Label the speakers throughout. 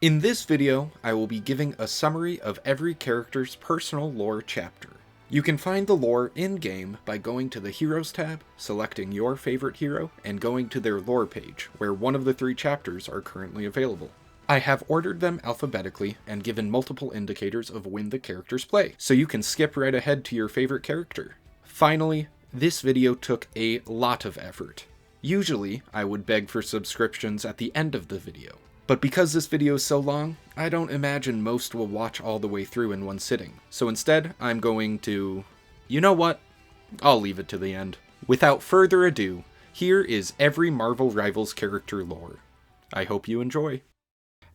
Speaker 1: In this video, I will be giving a summary of every character's personal lore chapter. You can find the lore in-game by going to the Heroes tab, selecting your favorite hero, and going to their lore page, where one of the 3 chapters are currently available. I have ordered them alphabetically and given multiple indicators of when the characters play, so you can skip right ahead to your favorite character. Finally, this video took a lot of effort. Usually, I would beg for subscriptions at the end of the video. But because this video is so long, I don't imagine most will watch all the way through in one sitting. So instead, I'm going to... You know what? I'll leave it to the end. Without further ado, here is every Marvel Rivals character lore. I hope you enjoy.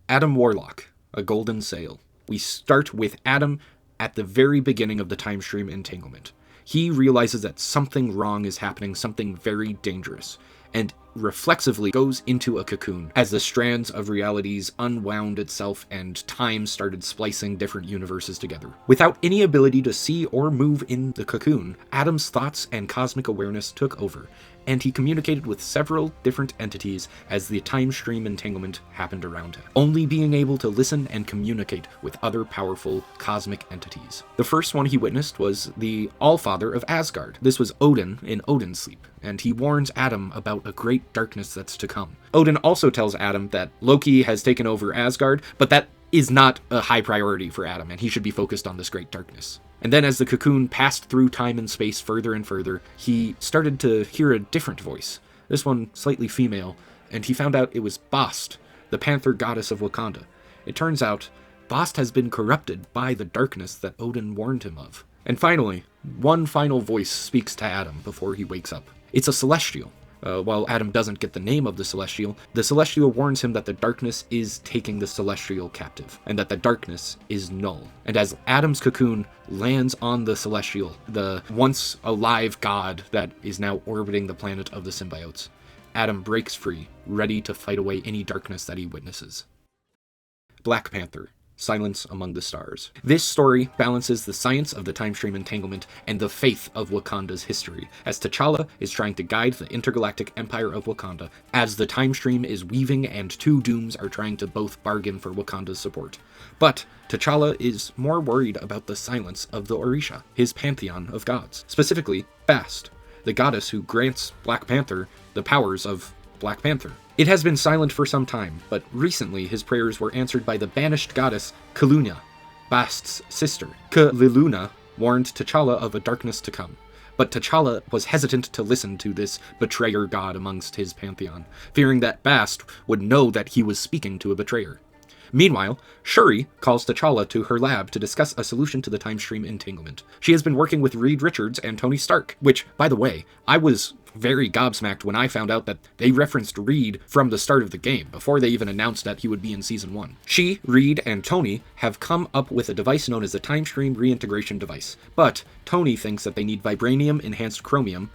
Speaker 1: Adam Warlock, a golden sail. We start with Adam at the very beginning of the time stream entanglement. He realizes that something wrong is happening, something very dangerous, and reflexively goes into a cocoon as the strands of realities unwound itself and time started splicing different universes together. Without any ability to see or move in the cocoon, Adam's thoughts and cosmic awareness took over, and he communicated with several different entities as the time stream entanglement happened around him, only being able to listen and communicate with other powerful cosmic entities. The first one he witnessed was the Allfather of Asgard. This was Odin in Odin's sleep, and he warns Adam about a great darkness that's to come. Odin also tells Adam that Loki has taken over Asgard, but that is not a high priority for Adam, and he should be focused on this great darkness. And then as the cocoon passed through time and space further and further, he started to hear a different voice, this one slightly female, and he found out it was Bast, the Panther goddess of Wakanda. It turns out, Bast has been corrupted by the darkness that Odin warned him of. And finally, one final voice speaks to Adam before he wakes up. It's a celestial. While Adam doesn't get the name of the Celestial warns him that the darkness is taking the Celestial captive, and that the darkness is null. And as Adam's cocoon lands on the Celestial, the once alive god that is now orbiting the planet of the symbiotes, Adam breaks free, ready to fight away any darkness that he witnesses. Black Panther. Silence Among the Stars. This story balances the science of the time stream entanglement and the faith of Wakanda's history, as T'Challa is trying to guide the intergalactic empire of Wakanda, as the time stream is weaving and 2 dooms are trying to both bargain for Wakanda's support. But T'Challa is more worried about the silence of the Orisha, his pantheon of gods, specifically Bast, the goddess who grants Black Panther the powers of Black Panther. It has been silent for some time, but recently his prayers were answered by the banished goddess Kaluna, Bast's sister. Kaluna warned T'Challa of a darkness to come, but T'Challa was hesitant to listen to this betrayer god amongst his pantheon, fearing that Bast would know that he was speaking to a betrayer. Meanwhile, Shuri calls T'Challa to her lab to discuss a solution to the time stream entanglement. She has been working with Reed Richards and Tony Stark, which, by the way, I was very gobsmacked when I found out that they referenced Reed from the start of the game, before they even announced that he would be in Season 1. She, Reed, and Tony have come up with a device known as the Time Stream Reintegration Device, but Tony thinks that they need vibranium-enhanced chromium.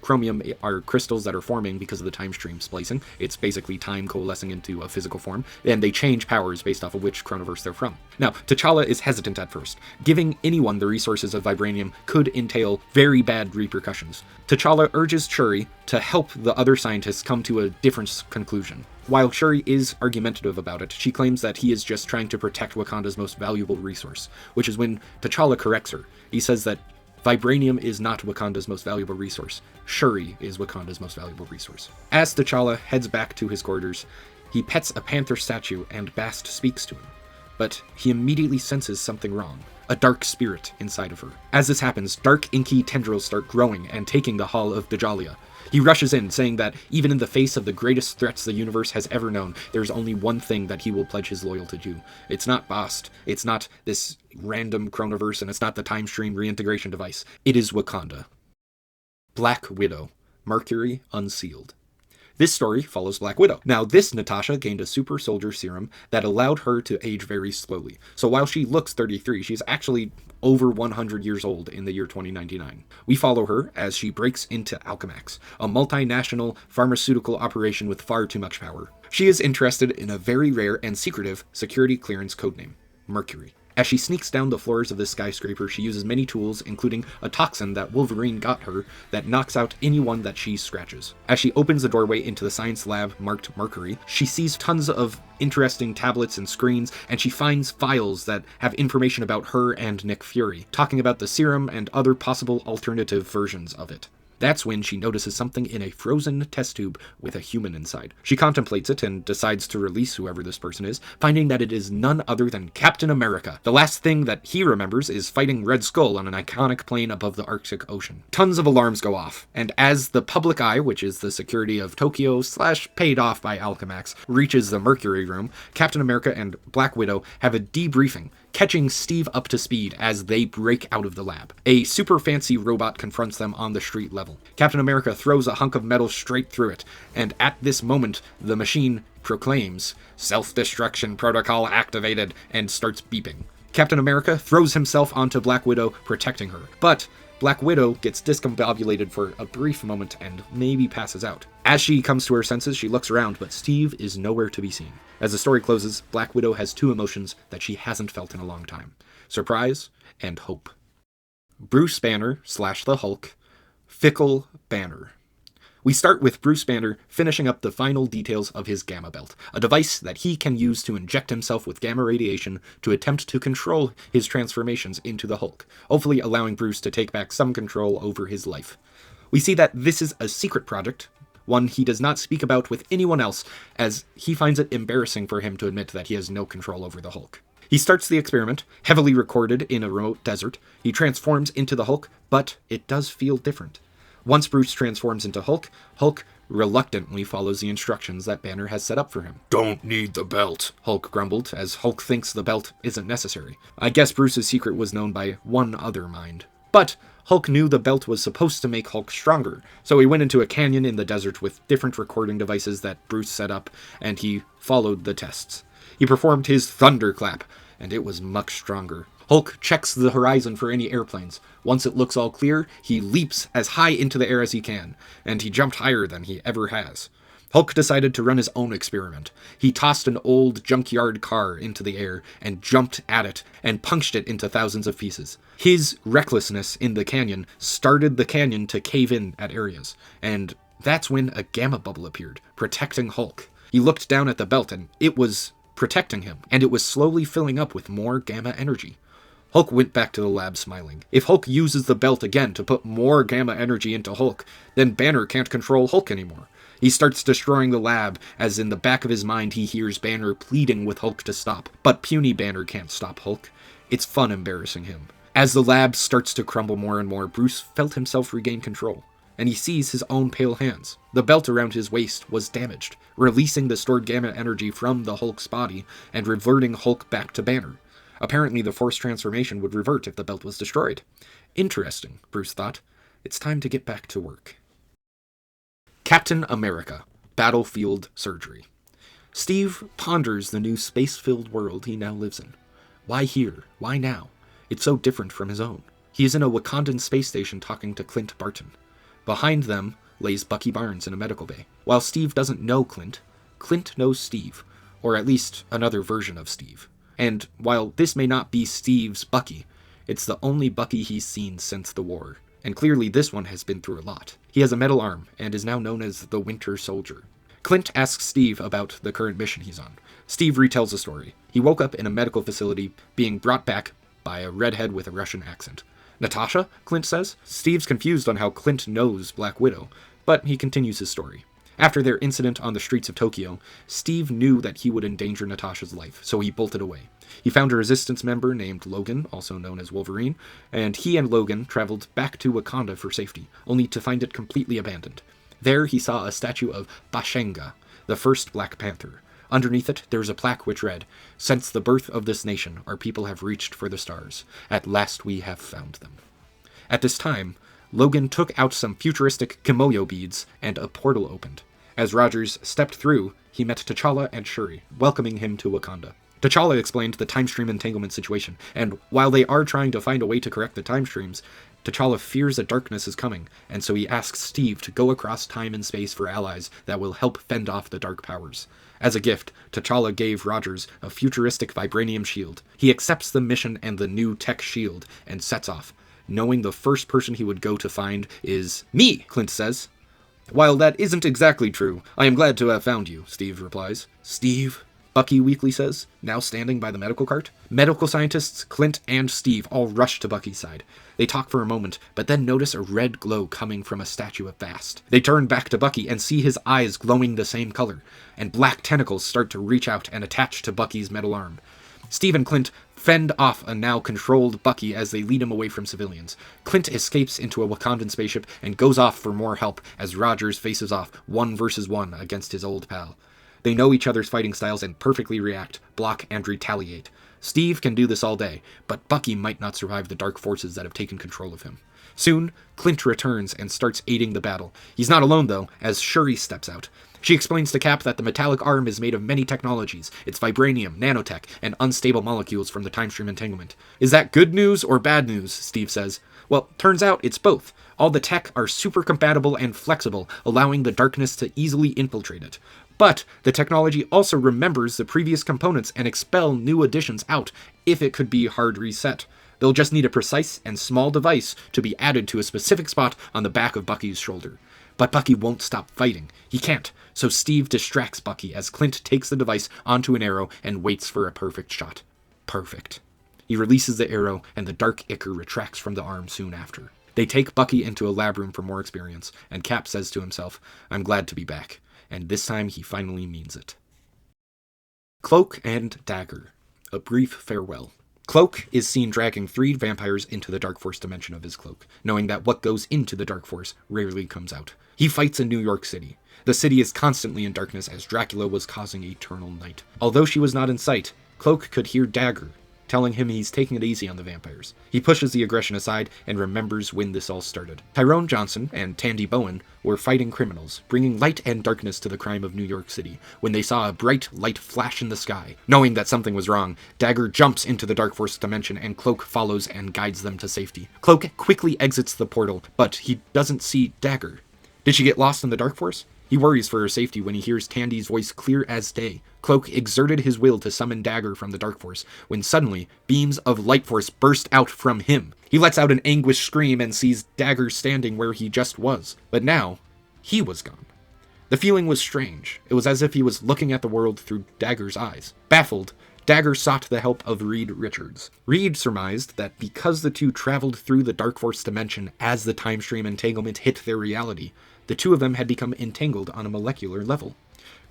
Speaker 1: Chromium are crystals that are forming because of the time stream splicing. It's basically time coalescing into a physical form, and they change powers based off of which chronoverse they're from. Now, T'Challa is hesitant at first. Giving anyone the resources of vibranium could entail very bad repercussions. T'Challa urges Shuri to help the other scientists come to a different conclusion. While Shuri is argumentative about it, she claims that he is just trying to protect Wakanda's most valuable resource, which is when T'Challa corrects her. He says that vibranium is not Wakanda's most valuable resource. Shuri is Wakanda's most valuable resource. As T'Challa heads back to his quarters, he pets a panther statue and Bast speaks to him. But he immediately senses something wrong. A dark spirit inside of her. As this happens, dark inky tendrils start growing and taking the Hall of Djalia. He rushes in, saying that even in the face of the greatest threats the universe has ever known, there's only one thing that he will pledge his loyalty to. It's not Bast, it's not this random chronoverse, and it's not the time stream reintegration device. It is Wakanda. Black Widow. Mercury Unsealed. This story follows Black Widow. Now, this Natasha gained a super soldier serum that allowed her to age very slowly. So while she looks 33, she's actually over 100 years old in the year 2099. We follow her as she breaks into Alchemax, a multinational pharmaceutical operation with far too much power. She is interested in a very rare and secretive security clearance codename, Mercury. As she sneaks down the floors of this skyscraper, she uses many tools, including a toxin that Wolverine got her that knocks out anyone that she scratches. As she opens the doorway into the science lab marked Mercury, she sees tons of interesting tablets and screens, and she finds files that have information about her and Nick Fury, talking about the serum and other possible alternative versions of it. That's when she notices something in a frozen test tube with a human inside. She contemplates it and decides to release whoever this person is, finding that it is none other than Captain America. The last thing that he remembers is fighting Red Skull on an iconic plane above the Arctic Ocean. Tons of alarms go off, and as the public eye, which is the security of Tokyo / paid off by Alchemax, reaches the Mercury room, Captain America and Black Widow have a debriefing, catching Steve up to speed as they break out of the lab. A super fancy robot confronts them on the street level. Captain America throws a hunk of metal straight through it, and at this moment, the machine proclaims, "Self-destruction protocol activated," and starts beeping. Captain America throws himself onto Black Widow, protecting her, but Black Widow gets discombobulated for a brief moment and maybe passes out. As she comes to her senses, she looks around, but Steve is nowhere to be seen. As the story closes, Black Widow has two emotions that she hasn't felt in a long time: surprise and hope. Bruce Banner / the Hulk, Fickle Banner. We start with Bruce Banner finishing up the final details of his gamma belt, a device that he can use to inject himself with gamma radiation to attempt to control his transformations into the Hulk, hopefully allowing Bruce to take back some control over his life. We see that this is a secret project, one he does not speak about with anyone else, as he finds it embarrassing for him to admit that he has no control over the Hulk. He starts the experiment, heavily recorded in a remote desert. He transforms into the Hulk, but it does feel different. Once Bruce transforms into Hulk, Hulk reluctantly follows the instructions that Banner has set up for him. "Don't need the belt," Hulk grumbled, as Hulk thinks the belt isn't necessary. I guess Bruce's secret was known by one other mind. But Hulk knew the belt was supposed to make Hulk stronger, so he went into a canyon in the desert with different recording devices that Bruce set up, and he followed the tests. He performed his thunderclap, and it was much stronger. Hulk checks the horizon for any airplanes. Once it looks all clear, he leaps as high into the air as he can, and he jumped higher than he ever has. Hulk decided to run his own experiment. He tossed an old junkyard car into the air and jumped at it and punched it into thousands of pieces. His recklessness in the canyon started the canyon to cave in at areas, and that's when a gamma bubble appeared, protecting Hulk. He looked down at the belt and it was protecting him, and it was slowly filling up with more gamma energy. Hulk went back to the lab smiling. If Hulk uses the belt again to put more gamma energy into Hulk, then Banner can't control Hulk anymore. He starts destroying the lab, as in the back of his mind he hears Banner pleading with Hulk to stop. But puny Banner can't stop Hulk. It's fun embarrassing him. As the lab starts to crumble more and more, Bruce felt himself regain control, and he sees his own pale hands. The belt around his waist was damaged, releasing the stored gamma energy from the Hulk's body and reverting Hulk back to Banner. Apparently, the forced transformation would revert if the belt was destroyed. Interesting, Bruce thought. It's time to get back to work. Captain America, Battlefield Surgery. Steve ponders the new space-filled world he now lives in. Why here? Why now? It's so different from his own. He is in a Wakandan space station talking to Clint Barton. Behind them lays Bucky Barnes in a medical bay. While Steve doesn't know Clint, Clint knows Steve, or at least another version of Steve. And while this may not be Steve's Bucky, it's the only Bucky he's seen since the war. And clearly this one has been through a lot. He has a metal arm, and is now known as the Winter Soldier. Clint asks Steve about the current mission he's on. Steve retells the story. He woke up in a medical facility, being brought back by a redhead with a Russian accent. Natasha? Clint says. Steve's confused on how Clint knows Black Widow, but he continues his story. After their incident on the streets of Tokyo, Steve knew that he would endanger Natasha's life, so he bolted away. He found a resistance member named Logan, also known as Wolverine, and he and Logan traveled back to Wakanda for safety, only to find it completely abandoned. There he saw a statue of Bashenga, the first Black Panther. Underneath it, there is a plaque which read, "Since the birth of this nation, our people have reached for the stars. At last we have found them." At this time, Logan took out some futuristic Kimoyo beads, and a portal opened. As Rogers stepped through, he met T'Challa and Shuri, welcoming him to Wakanda. T'Challa explained the time stream entanglement situation, and while they are trying to find a way to correct the time streams, T'Challa fears that darkness is coming, and so he asks Steve to go across time and space for allies that will help fend off the dark powers. As a gift, T'Challa gave Rogers a futuristic vibranium shield. He accepts the mission and the new tech shield and sets off, knowing the first person he would go to find is me, Clint says. While that isn't exactly true, I am glad to have found you, Steve replies. Steve? Bucky weakly says, now standing by the medical cart. Medical scientists, Clint and Steve all rush to Bucky's side. They talk for a moment, but then notice a red glow coming from a statue of Vast. They turn back to Bucky and see his eyes glowing the same color, and black tentacles start to reach out and attach to Bucky's metal arm. Steve and Clint fend off a now controlled Bucky as they lead him away from civilians. Clint escapes into a Wakandan spaceship and goes off for more help as Rogers faces off 1 versus 1 against his old pal. They know each other's fighting styles and perfectly react, block, and retaliate. Steve can do this all day, but Bucky might not survive the dark forces that have taken control of him. Soon, Clint returns and starts aiding the battle. He's not alone, though, as Shuri steps out. She explains to Cap that the metallic arm is made of many technologies. It's vibranium, nanotech, and unstable molecules from the time-stream entanglement. Is that good news or bad news? Steve says. Well, turns out it's both. All the tech are super compatible and flexible, allowing the darkness to easily infiltrate it. But the technology also remembers the previous components and expel new additions out if it could be hard reset. They'll just need a precise and small device to be added to a specific spot on the back of Bucky's shoulder. But Bucky won't stop fighting. He can't, so Steve distracts Bucky as Clint takes the device onto an arrow and waits for a perfect shot. Perfect. He releases the arrow, and the dark ichor retracts from the arm soon after. They take Bucky into a lab room for more experience, and Cap says to himself, I'm glad to be back. And this time he finally means it. Cloak and Dagger. A brief farewell. Cloak is seen dragging 3 vampires into the Dark Force dimension of his cloak, knowing that what goes into the Dark Force rarely comes out. He fights in New York City. The city is constantly in darkness as Dracula was causing eternal night. Although she was not in sight, Cloak could hear Dagger telling him he's taking it easy on the vampires. He pushes the aggression aside and remembers when this all started. Tyrone Johnson and Tandy Bowen were fighting criminals, bringing light and darkness to the crime of New York City, when they saw a bright light flash in the sky. Knowing that something was wrong, Dagger jumps into the Dark Force dimension and Cloak follows and guides them to safety. Cloak quickly exits the portal, but he doesn't see Dagger. Did she get lost in the Dark Force? He worries for her safety when he hears Tandy's voice clear as day. Cloak exerted his will to summon Dagger from the Dark Force, when suddenly, beams of light force burst out from him. He lets out an anguished scream and sees Dagger standing where he just was. But now, he was gone. The feeling was strange. It was as if he was looking at the world through Dagger's eyes. Baffled, Dagger sought the help of Reed Richards. Reed surmised that because the two traveled through the Dark Force dimension as the time stream entanglement hit their reality, the two of them had become entangled on a molecular level.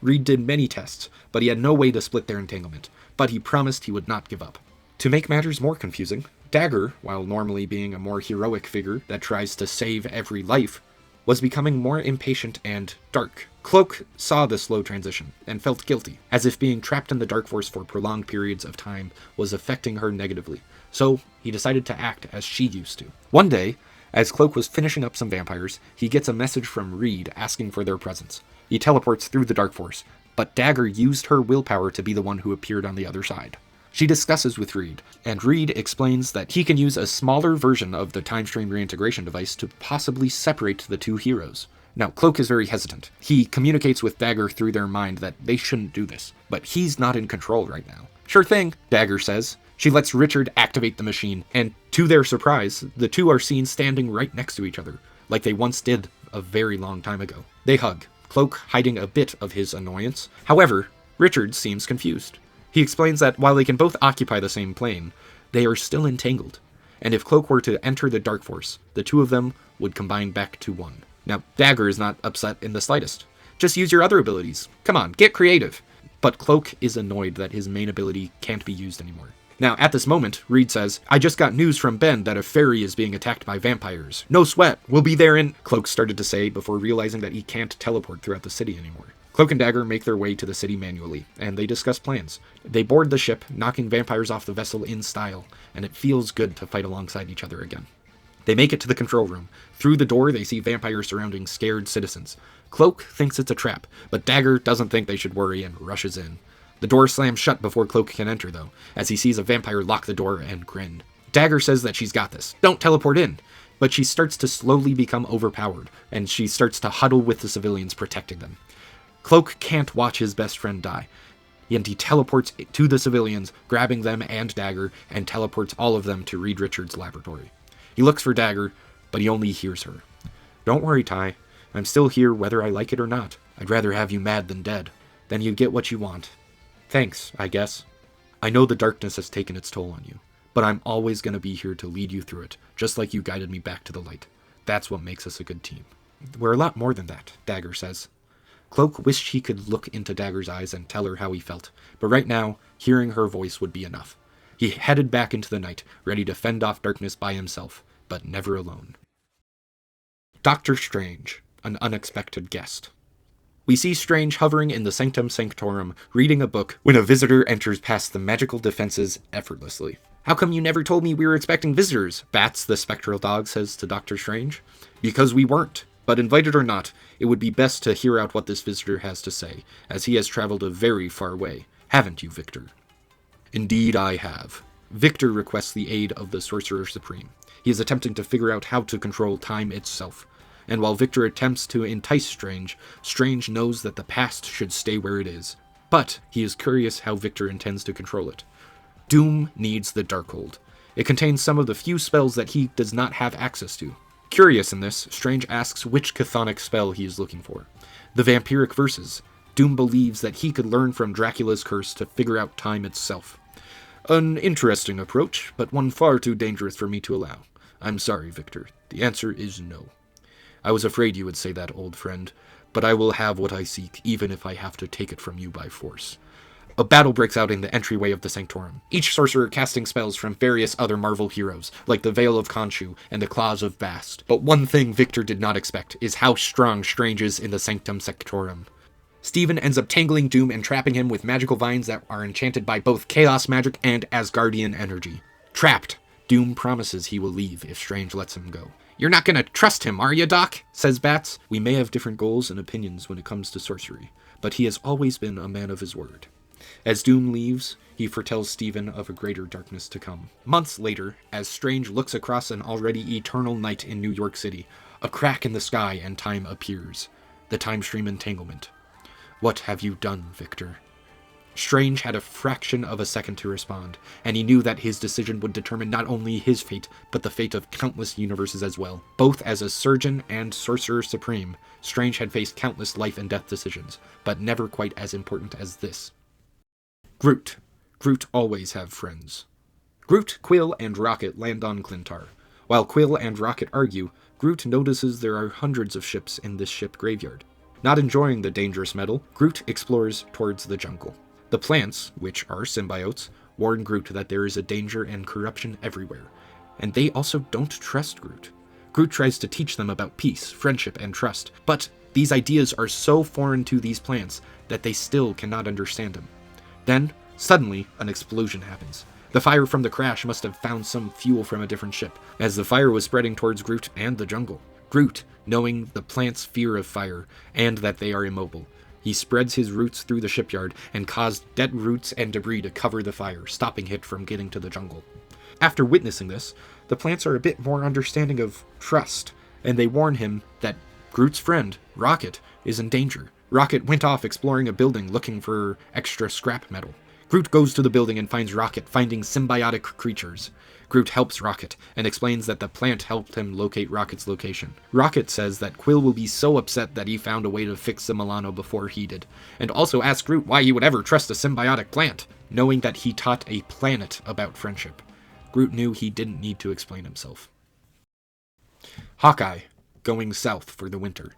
Speaker 1: Reed did many tests, but he had no way to split their entanglement, but he promised he would not give up. To make matters more confusing, Dagger, while normally being a more heroic figure that tries to save every life, was becoming more impatient and dark. Cloak saw the slow transition and felt guilty, as if being trapped in the Dark Force for prolonged periods of time was affecting her negatively, so he decided to act as she used to. One day, as Cloak was finishing up some vampires, he gets a message from Reed asking for their presence. He teleports through the Dark Force, but Dagger used her willpower to be the one who appeared on the other side. She discusses with Reed, and Reed explains that he can use a smaller version of the time stream reintegration device to possibly separate the two heroes. Now, Cloak is very hesitant. He communicates with Dagger through their mind that they shouldn't do this, but he's not in control right now. Sure thing, Dagger says. She lets Richard activate the machine, and to their surprise, the two are seen standing right next to each other, like they once did a very long time ago. They hug, Cloak hiding a bit of his annoyance. However, Richard seems confused. He explains that while they can both occupy the same plane, they are still entangled, and if Cloak were to enter the Dark Force, the two of them would combine back to one. Now, Dagger is not upset in the slightest. Just use your other abilities. Come on, get creative. But Cloak is annoyed that his main ability can't be used anymore. Now, at this moment, Reed says, I just got news from Ben that a ferry is being attacked by vampires. No sweat, we'll be there in... Cloak started to say before realizing that he can't teleport throughout the city anymore. Cloak and Dagger make their way to the city manually, and they discuss plans. They board the ship, knocking vampires off the vessel in style, and it feels good to fight alongside each other again. They make it to the control room. Through the door, they see vampires surrounding scared citizens. Cloak thinks it's a trap, but Dagger doesn't think they should worry and rushes in. The door slams shut before Cloak can enter, though, as he sees a vampire lock the door and grin. Dagger says that she's got this. Don't teleport in. But she starts to slowly become overpowered, and she starts to huddle with the civilians protecting them. Cloak can't watch his best friend die, and he teleports to the civilians, grabbing them and Dagger, and teleports all of them to Reed Richards' laboratory. He looks for Dagger, but he only hears her. "Don't worry, Ty. I'm still here whether I like it or not. I'd rather have you mad than dead. Then you get what you want. Thanks, I guess. I know the darkness has taken its toll on you, but I'm always going to be here to lead you through it, just like you guided me back to the light. That's what makes us a good team." "We're a lot more than that," Dagger says. Cloak wished he could look into Dagger's eyes and tell her how he felt, but right now, hearing her voice would be enough. He headed back into the night, ready to fend off darkness by himself, but never alone. Doctor Strange, an unexpected guest. We see Strange hovering in the Sanctum Sanctorum, reading a book, when a visitor enters past the magical defenses effortlessly. "How come you never told me we were expecting visitors?" Bats, the spectral dog, says to Doctor Strange. "Because we weren't. But invited or not, it would be best to hear out what this visitor has to say, as he has traveled a very far way. Haven't you, Victor?" "Indeed I have." Victor requests the aid of the Sorcerer Supreme. He is attempting to figure out how to control time itself. And while Victor attempts to entice Strange, Strange knows that the past should stay where it is. But he is curious how Victor intends to control it. Doom needs the Darkhold. It contains some of the few spells that he does not have access to. Curious in this, Strange asks which chthonic spell he is looking for. The vampiric verses. Doom believes that he could learn from Dracula's curse to figure out time itself. "An interesting approach, but one far too dangerous for me to allow. I'm sorry, Victor. The answer is no." "I was afraid you would say that, old friend, but I will have what I seek, even if I have to take it from you by force." A battle breaks out in the entryway of the Sanctorum, each sorcerer casting spells from various other Marvel heroes, like the Veil of Khonshu and the Claws of Bast. But one thing Victor did not expect is how strong Strange is in the Sanctum Sanctorum. Stephen ends up tangling Doom and trapping him with magical vines that are enchanted by both chaos magic and Asgardian energy. Trapped, Doom promises he will leave if Strange lets him go. "You're not gonna trust him, are you, Doc?" says Bats. "We may have different goals and opinions when it comes to sorcery, but he has always been a man of his word." As Doom leaves, he foretells Stephen of a greater darkness to come. Months later, as Strange looks across an already eternal night in New York City, a crack in the sky and time appears. The time stream entanglement. "What have you done, Victor?" Strange had a fraction of a second to respond, and he knew that his decision would determine not only his fate, but the fate of countless universes as well. Both as a surgeon and Sorcerer Supreme, Strange had faced countless life and death decisions, but never quite as important as this. Groot. Groot always have friends. Groot, Quill, and Rocket land on Clintar. While Quill and Rocket argue, Groot notices there are hundreds of ships in this ship graveyard. Not enjoying the dangerous metal, Groot explores towards the jungle. The plants, which are symbiotes, warn Groot that there is a danger and corruption everywhere, and they also don't trust Groot. Groot tries to teach them about peace, friendship, and trust, but these ideas are so foreign to these plants that they still cannot understand him. Then, suddenly, an explosion happens. The fire from the crash must have found some fuel from a different ship, as the fire was spreading towards Groot and the jungle. Groot, knowing the plants' fear of fire, and that they are immobile, he spreads his roots through the shipyard and caused dead roots and debris to cover the fire, stopping it from getting to the jungle. After witnessing this, the plants are a bit more understanding of trust, and they warn him that Groot's friend, Rocket, is in danger. Rocket went off exploring a building looking for extra scrap metal. Groot goes to the building and finds Rocket finding symbiotic creatures. Groot helps Rocket and explains that the plant helped him locate Rocket's location. Rocket says that Quill will be so upset that he found a way to fix the Milano before he did, and also asks Groot why he would ever trust a symbiotic plant, knowing that he taught a planet about friendship. Groot knew he didn't need to explain himself. Hawkeye, going south for the winter.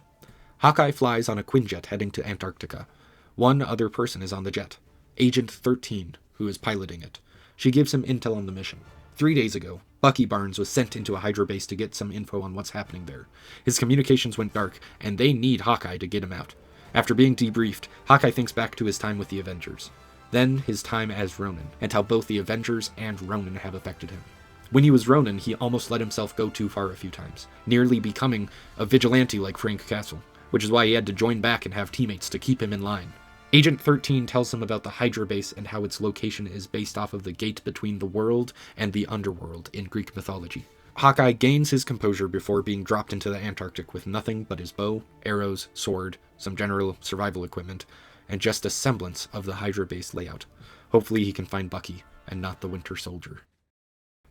Speaker 1: Hawkeye flies on a Quinjet heading to Antarctica. One other person is on the jet, Agent 13, who is piloting it. She gives him intel on the mission. 3 days ago, Bucky Barnes was sent into a Hydra base to get some info on what's happening there. His communications went dark, and they need Hawkeye to get him out. After being debriefed, Hawkeye thinks back to his time with the Avengers. Then his time as Ronin, and how both the Avengers and Ronin have affected him. When he was Ronin, he almost let himself go too far a few times, nearly becoming a vigilante like Frank Castle, which is why he had to join back and have teammates to keep him in line. Agent 13 tells him about the Hydra base and how its location is based off of the gate between the world and the underworld in Greek mythology. Hawkeye gains his composure before being dropped into the Antarctic with nothing but his bow, arrows, sword, some general survival equipment, and just a semblance of the Hydra base layout. Hopefully he can find Bucky, and not the Winter Soldier.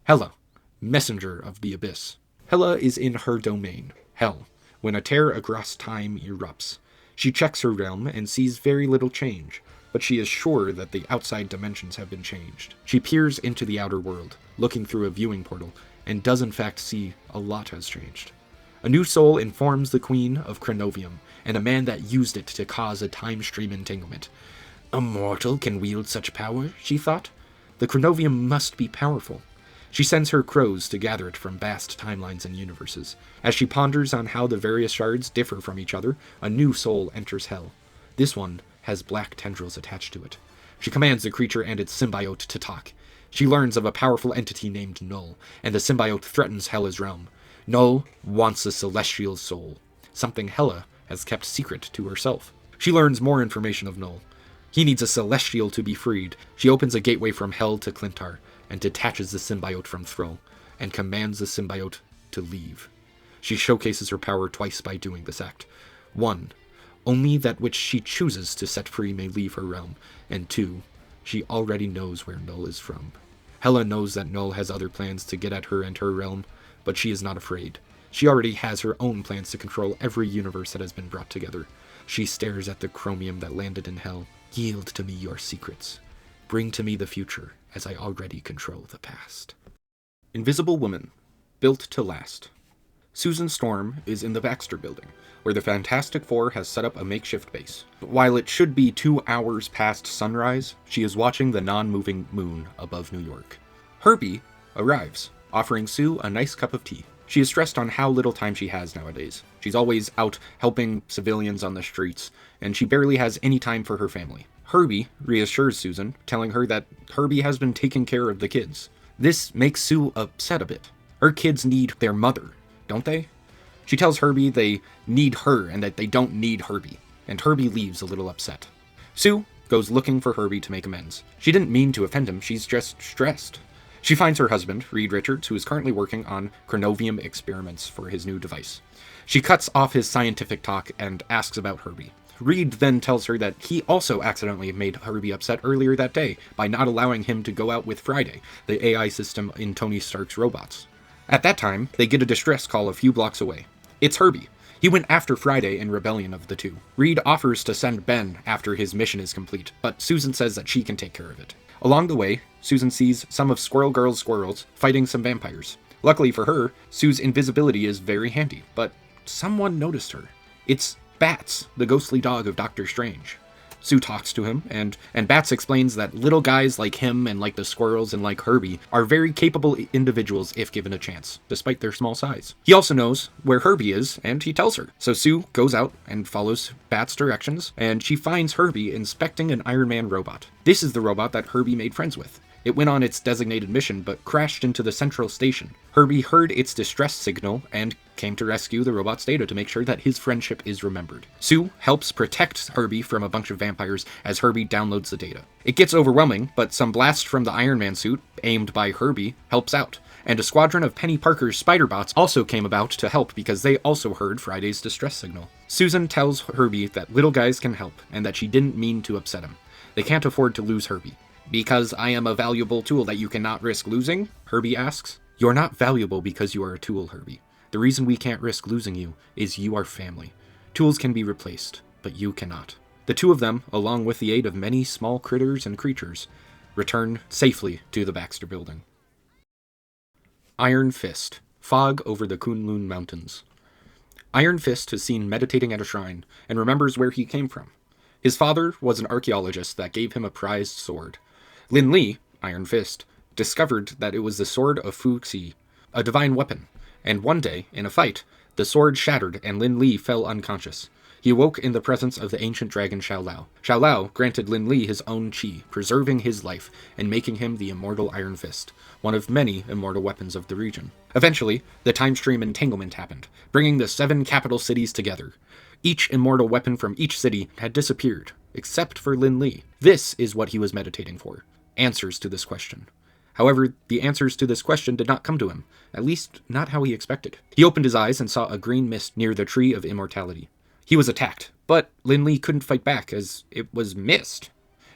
Speaker 1: Hela, messenger of the Abyss. Hela is in her domain, Hell, when a tear across time erupts. She checks her realm and sees very little change, but she is sure that the outside dimensions have been changed. She peers into the outer world, looking through a viewing portal, and does in fact see a lot has changed. A new soul informs the Queen of Crenovium, and a man that used it to cause a time stream entanglement. A mortal can wield such power, she thought. The Crenovium must be powerful. She sends her crows to gather it from vast timelines and universes. As she ponders on how the various shards differ from each other, a new soul enters Hell. This one has black tendrils attached to it. She commands the creature and its symbiote to talk. She learns of a powerful entity named Null, and the symbiote threatens Hela's realm. Null wants a celestial soul, something Hela has kept secret to herself. She learns more information of Null. He needs a celestial to be freed. She opens a gateway from Hell to Clintar, and detaches the symbiote from Thrall, and commands the symbiote to leave. She showcases her power twice by doing this act. 1. Only that which she chooses to set free may leave her realm, and 2. She already knows where Null is from. Hela knows that Null has other plans to get at her and her realm, but she is not afraid. She already has her own plans to control every universe that has been brought together. She stares at the chromium that landed in Hell. Yield to me your secrets. Bring to me the future, as I already control the past. Invisible Woman, built to last. Susan Storm is in the Baxter Building, where the Fantastic Four has set up a makeshift base. While it should be 2 hours past sunrise, she is watching the non-moving moon above New York. Herbie arrives, offering Sue a nice cup of tea. She is stressed on how little time she has nowadays. She's always out helping civilians on the streets, and she barely has any time for her family. Herbie reassures Susan, telling her that Herbie has been taking care of the kids. This makes Sue upset a bit. Her kids need their mother, don't they? She tells Herbie they need her and that they don't need Herbie, and Herbie leaves a little upset. Sue goes looking for Herbie to make amends. She didn't mean to offend him, she's just stressed. She finds her husband, Reed Richards, who is currently working on Crenovium experiments for his new device. She cuts off his scientific talk and asks about Herbie. Reed then tells her that he also accidentally made Herbie upset earlier that day by not allowing him to go out with Friday, the AI system in Tony Stark's robots. At that time, they get a distress call a few blocks away. It's Herbie. He went after Friday in rebellion of the two. Reed offers to send Ben after his mission is complete, but Susan says that she can take care of it. Along the way, Susan sees some of Squirrel Girl's squirrels fighting some vampires. Luckily for her, Sue's invisibility is very handy, but someone noticed her. It's Bats, the ghostly dog of Doctor Strange. Sue talks to him, and Bats explains that little guys like him and like the squirrels and like Herbie are very capable individuals if given a chance, despite their small size. He also knows where Herbie is, and he tells her. So Sue goes out and follows Bats' directions, and she finds Herbie inspecting an Iron Man robot. This is the robot that Herbie made friends with. It went on its designated mission, but crashed into the central station. Herbie heard its distress signal and came to rescue the robot's data to make sure that his friendship is remembered. Sue helps protect Herbie from a bunch of vampires as Herbie downloads the data. It gets overwhelming, but some blast from the Iron Man suit, aimed by Herbie, helps out. And a squadron of Peni Parker's spider bots also came about to help because they also heard Friday's distress signal. Susan tells Herbie that little guys can help, and that she didn't mean to upset him. They can't afford to lose Herbie. Because I am a valuable tool that you cannot risk losing? Herbie asks. You're not valuable because you are a tool, Herbie. The reason we can't risk losing you is you are family. Tools can be replaced, but you cannot. The two of them, along with the aid of many small critters and creatures, return safely to the Baxter Building. Iron Fist. Fog over the Kunlun Mountains. Iron Fist is seen meditating at a shrine and remembers where he came from. His father was an archaeologist that gave him a prized sword. Lin Li, Iron Fist, discovered that it was the sword of Fu Xi, a divine weapon, and one day, in a fight, the sword shattered and Lin Li fell unconscious. He awoke in the presence of the ancient dragon Xiao Lao. Xiao Lao granted Lin Li his own chi, preserving his life and making him the immortal Iron Fist, one of many immortal weapons of the region. Eventually, the time stream entanglement happened, bringing the 7 capital cities together. Each immortal weapon from each city had disappeared, except for Lin Li. This is what he was meditating for. Answers to this question. However, the answers to this question did not come to him, at least not how he expected. He opened his eyes and saw a green mist near the Tree of Immortality. He was attacked, but Lin Li couldn't fight back as it was mist.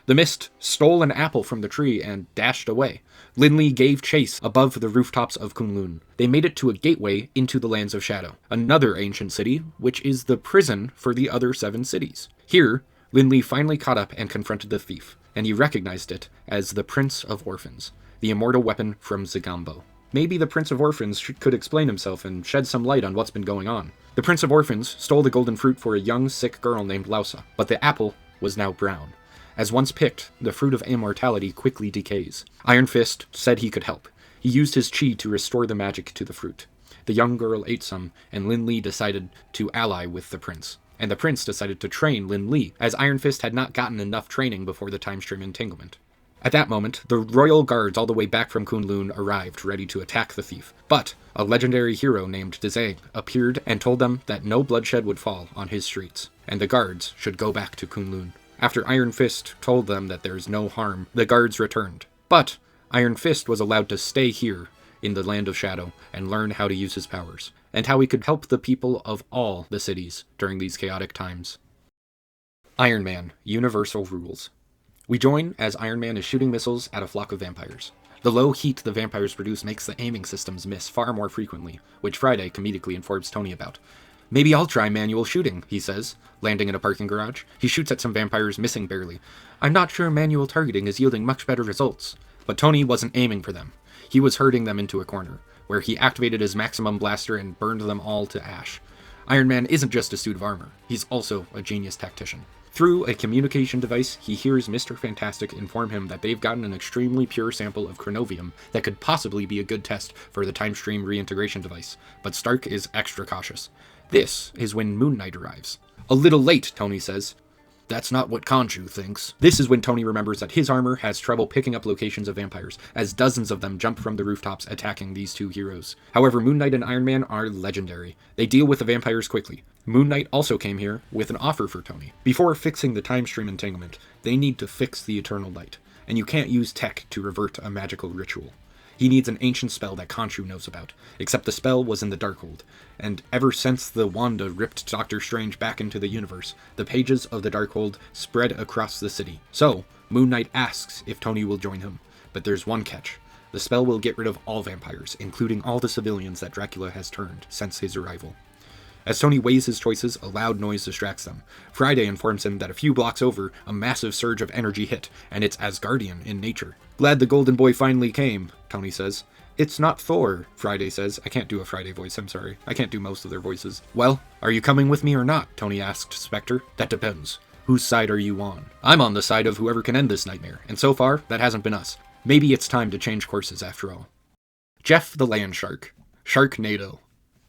Speaker 1: The mist stole an apple from the tree and dashed away. Lin Li gave chase above the rooftops of Kunlun. They made it to a gateway into the Lands of Shadow, another ancient city, which is the prison for the other 7 cities. Here, Lin Li finally caught up and confronted the thief, and he recognized it as the Prince of Orphans, the immortal weapon from Zagambo. Maybe the Prince of Orphans could explain himself and shed some light on what's been going on. The Prince of Orphans stole the golden fruit for a young, sick girl named Lausa, but the apple was now brown. As once picked, the fruit of immortality quickly decays. Iron Fist said he could help. He used his chi to restore the magic to the fruit. The young girl ate some, and Lin Li decided to ally with the prince. And the prince decided to train Lin Li, as Iron Fist had not gotten enough training before the time stream entanglement. At that moment, the royal guards all the way back from Kunlun arrived, ready to attack the thief. But a legendary hero named Dezang appeared and told them that no bloodshed would fall on his streets, and the guards should go back to Kunlun. After Iron Fist told them that there's no harm, the guards returned. But Iron Fist was allowed to stay here in the Land of Shadow and learn how to use his powers, and how he could help the people of all the cities during these chaotic times. Iron Man, Universal Rules. We join as Iron Man is shooting missiles at a flock of vampires. The low heat the vampires produce makes the aiming systems miss far more frequently, which Friday comedically informs Tony about. "Maybe I'll try manual shooting," he says, landing in a parking garage. He shoots at some vampires, missing barely. "I'm not sure manual targeting is yielding much better results." But Tony wasn't aiming for them. He was herding them into a corner, where he activated his maximum blaster and burned them all to ash. Iron Man isn't just a suit of armor, he's also a genius tactician. Through a communication device, he hears Mr. Fantastic inform him that they've gotten an extremely pure sample of chronovium that could possibly be a good test for the time stream reintegration device, but Stark is extra cautious. This is when Moon Knight arrives. "A little late," Tony says. "That's not what Khonshu thinks." This is when Tony remembers that his armor has trouble picking up locations of vampires, as dozens of them jump from the rooftops attacking these 2 heroes. However, Moon Knight and Iron Man are legendary. They deal with the vampires quickly. Moon Knight also came here with an offer for Tony. Before fixing the time stream entanglement, they need to fix the Eternal Light, and you can't use tech to revert a magical ritual. He needs an ancient spell that Khonshu knows about, except the spell was in the Darkhold, and ever since the Wanda ripped Doctor Strange back into the universe, the pages of the Darkhold spread across the city. So, Moon Knight asks if Tony will join him, but there's one catch. The spell will get rid of all vampires, including all the civilians that Dracula has turned since his arrival. As Tony weighs his choices, a loud noise distracts them. Friday informs him that a few blocks over, a massive surge of energy hit, and it's Asgardian in nature. "Glad the Golden Boy finally came," Tony says. "It's not Thor," Friday says. I can't do a Friday voice, I'm sorry. I can't do most of their voices. "Well, are you coming with me or not?" Tony asked Spectre. "That depends. Whose side are you on?" "I'm on the side of whoever can end this nightmare, and so far, that hasn't been us. Maybe it's time to change courses after all." Jeff the Land Shark. Sharknado.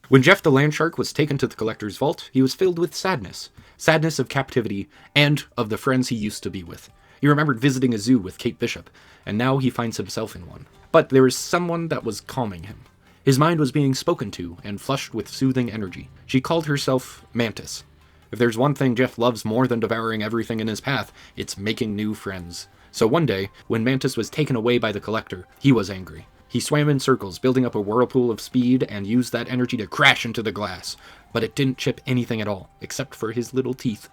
Speaker 1: When Jeff the Land Shark was taken to the Collector's vault, he was filled with sadness. Sadness of captivity, and of the friends he used to be with. He remembered visiting a zoo with Kate Bishop, and now he finds himself in one. But there was someone that was calming him. His mind was being spoken to, and flushed with soothing energy. She called herself Mantis. If there's one thing Jeff loves more than devouring everything in his path, it's making new friends. So one day, when Mantis was taken away by the Collector, he was angry. He swam in circles, building up a whirlpool of speed, and used that energy to crash into the glass. But it didn't chip anything at all, except for his little teeth.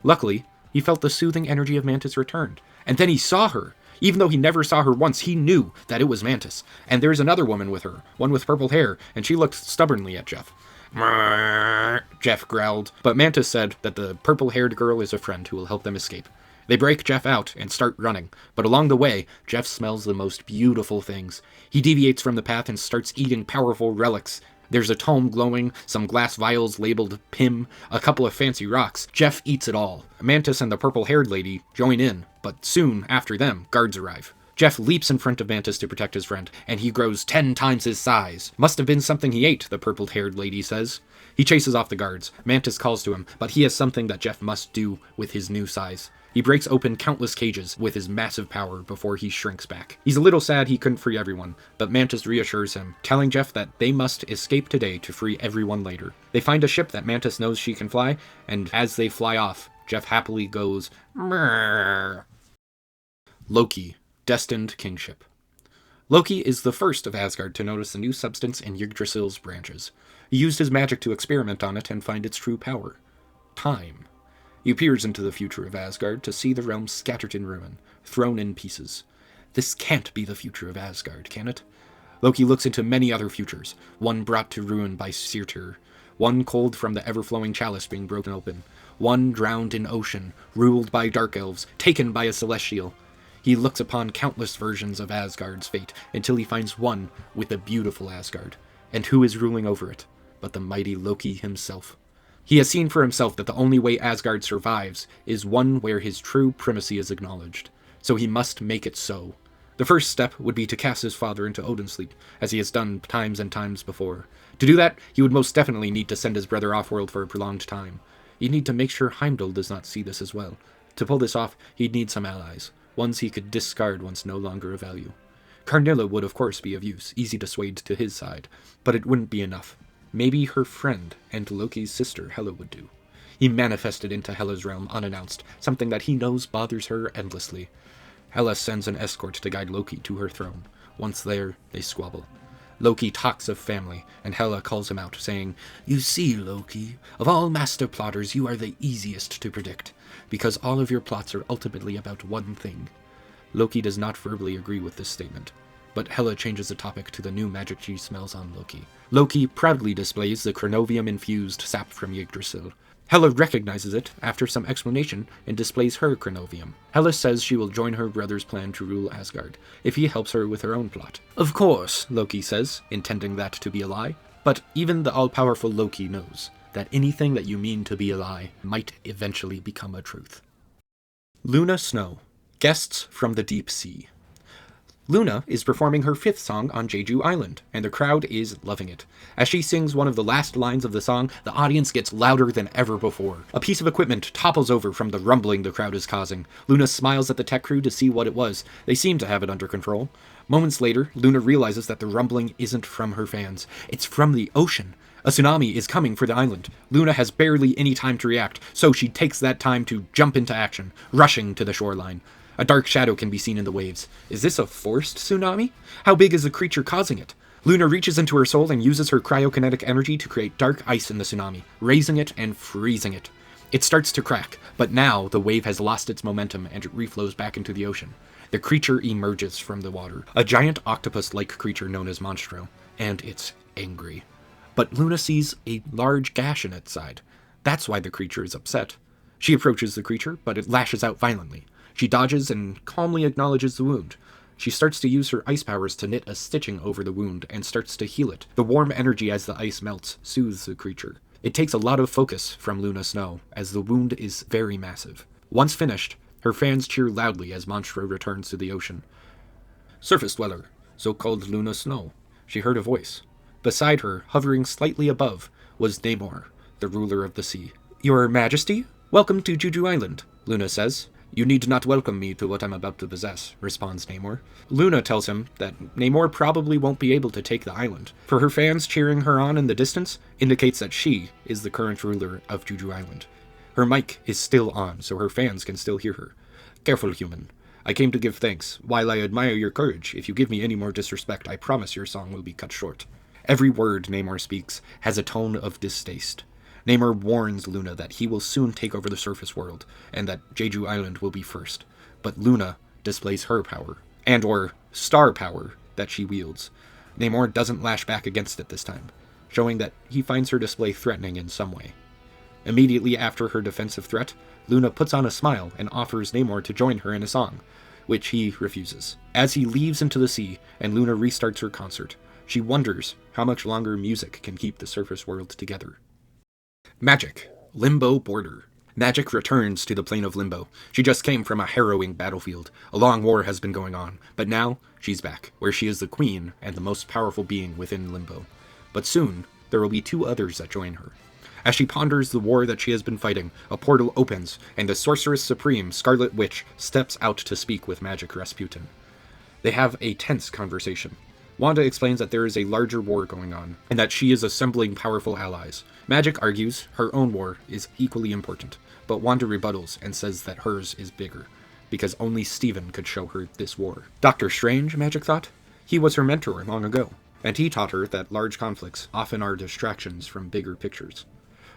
Speaker 1: Luckily, he felt the soothing energy of Mantis returned. And then he saw her. Even though he never saw her once, he knew that it was Mantis. And there's another woman with her, one with purple hair, and she looked stubbornly at Jeff. "Mrrr," Jeff growled, but Mantis said that the purple-haired girl is a friend who will help them escape. They break Jeff out and start running, but along the way, Jeff smells the most beautiful things. He deviates from the path and starts eating powerful relics. There's a tome glowing, some glass vials labeled Pym, a couple of fancy rocks. Jeff eats it all. Mantis and the purple-haired lady join in, but soon after them, guards arrive. Jeff leaps in front of Mantis to protect his friend, and he grows 10 times his size. Must have been something he ate, the purple-haired lady says. He chases off the guards. Mantis calls to him, but he has something that Jeff must do with his new size. He breaks open countless cages with his massive power before he shrinks back. He's a little sad he couldn't free everyone, but Mantis reassures him, telling Jeff that they must escape today to free everyone later. They find a ship that Mantis knows she can fly, and as they fly off, Jeff happily goes, "Mrrr." Loki, Destined Kingship. Loki is the first of Asgard to notice a new substance in Yggdrasil's branches. He used his magic to experiment on it and find its true power. Time. He peers into the future of Asgard to see the realm scattered in ruin, thrown in pieces. This can't be the future of Asgard, can it? Loki looks into many other futures, one brought to ruin by Surtur, one cold from the ever-flowing chalice being broken open, one drowned in ocean, ruled by dark elves, taken by a celestial. He looks upon countless versions of Asgard's fate until he finds one with a beautiful Asgard. And who is ruling over it but the mighty Loki himself? He has seen for himself that the only way Asgard survives is one where his true primacy is acknowledged. So he must make it so. The first step would be to cast his father into Odin's sleep, as he has done times and times before. To do that, he would most definitely need to send his brother off-world for a prolonged time. He'd need to make sure Heimdall does not see this as well. To pull this off, he'd need some allies, ones he could discard once no longer of value. Karnilla would of course be of use, easy to sway to his side, but it wouldn't be enough. Maybe her friend and Loki's sister Hela would do. He manifested into Hela's realm unannounced, something that he knows bothers her endlessly. Hela sends an escort to guide Loki to her throne. Once there, they squabble. Loki talks of family, and Hela calls him out, saying, "You see, Loki, of all master plotters you are the easiest to predict, because all of your plots are ultimately about one thing." Loki does not verbally agree with this statement, but Hela changes the topic to the new magic she smells on Loki. Loki proudly displays the Chronovium-infused sap from Yggdrasil. Hela recognizes it after some explanation and displays her Chronovium. Hela says she will join her brother's plan to rule Asgard, if he helps her with her own plot. Of course, Loki says, intending that to be a lie, but even the all-powerful Loki knows that anything that you mean to be a lie might eventually become a truth. Luna Snow. Guests from the Deep Sea. Luna is performing her 5th song on Jeju Island, and the crowd is loving it. As she sings one of the last lines of the song, the audience gets louder than ever before. A piece of equipment topples over from the rumbling the crowd is causing. Luna smiles at the tech crew to see what it was. They seem to have it under control. Moments later, Luna realizes that the rumbling isn't from her fans. It's from the ocean. A tsunami is coming for the island. Luna has barely any time to react, so she takes that time to jump into action, rushing to the shoreline. A dark shadow can be seen in the waves. Is this a forced tsunami? How big is the creature causing it? Luna reaches into her soul and uses her cryokinetic energy to create dark ice in the tsunami, raising it and freezing it. It starts to crack, but now the wave has lost its momentum and it reflows back into the ocean. The creature emerges from the water, a giant octopus-like creature known as Monstro, and it's angry. But Luna sees a large gash in its side. That's why the creature is upset. She approaches the creature, but it lashes out violently. She dodges and calmly acknowledges the wound. She starts to use her ice powers to knit a stitching over the wound and starts to heal it. The warm energy as the ice melts soothes the creature. It takes a lot of focus from Luna Snow, as the wound is very massive. Once finished, her fans cheer loudly as Monstro returns to the ocean. "Surface dweller, so-called Luna Snow." She heard a voice. Beside her, hovering slightly above, was Namor, the ruler of the sea. "Your Majesty? Welcome to Jeju Island," Luna says. "You need not welcome me to what I'm about to possess," responds Namor. Luna tells him that Namor probably won't be able to take the island, for her fans cheering her on in the distance indicates that she is the current ruler of Jeju Island. Her mic is still on, so her fans can still hear her. "Careful, human. I came to give thanks. While I admire your courage, if you give me any more disrespect, I promise your song will be cut short." Every word Namor speaks has a tone of distaste. Namor warns Luna that he will soon take over the surface world, and that Jeju Island will be first. But Luna displays her power, or star power, that she wields. Namor doesn't lash back against it this time, showing that he finds her display threatening in some way. Immediately after her defensive threat, Luna puts on a smile and offers Namor to join her in a song, which he refuses. As he leaves into the sea, and Luna restarts her concert, she wonders how much longer music can keep the surface world together. Magik. Limbo Border. Magik returns to the plane of Limbo. She just came from a harrowing battlefield. A long war has been going on, but now she's back, where she is the queen and the most powerful being within Limbo. But soon, there will be 2 others that join her. As she ponders the war that she has been fighting, a portal opens, and the Sorceress Supreme, Scarlet Witch, steps out to speak with Magik Rasputin. They have a tense conversation. Wanda explains that there is a larger war going on, and that she is assembling powerful allies. Magik argues her own war is equally important, but Wanda rebuttals and says that hers is bigger, because only Steven could show her this war. Doctor Strange, Magik thought? He was her mentor long ago, and he taught her that large conflicts often are distractions from bigger pictures.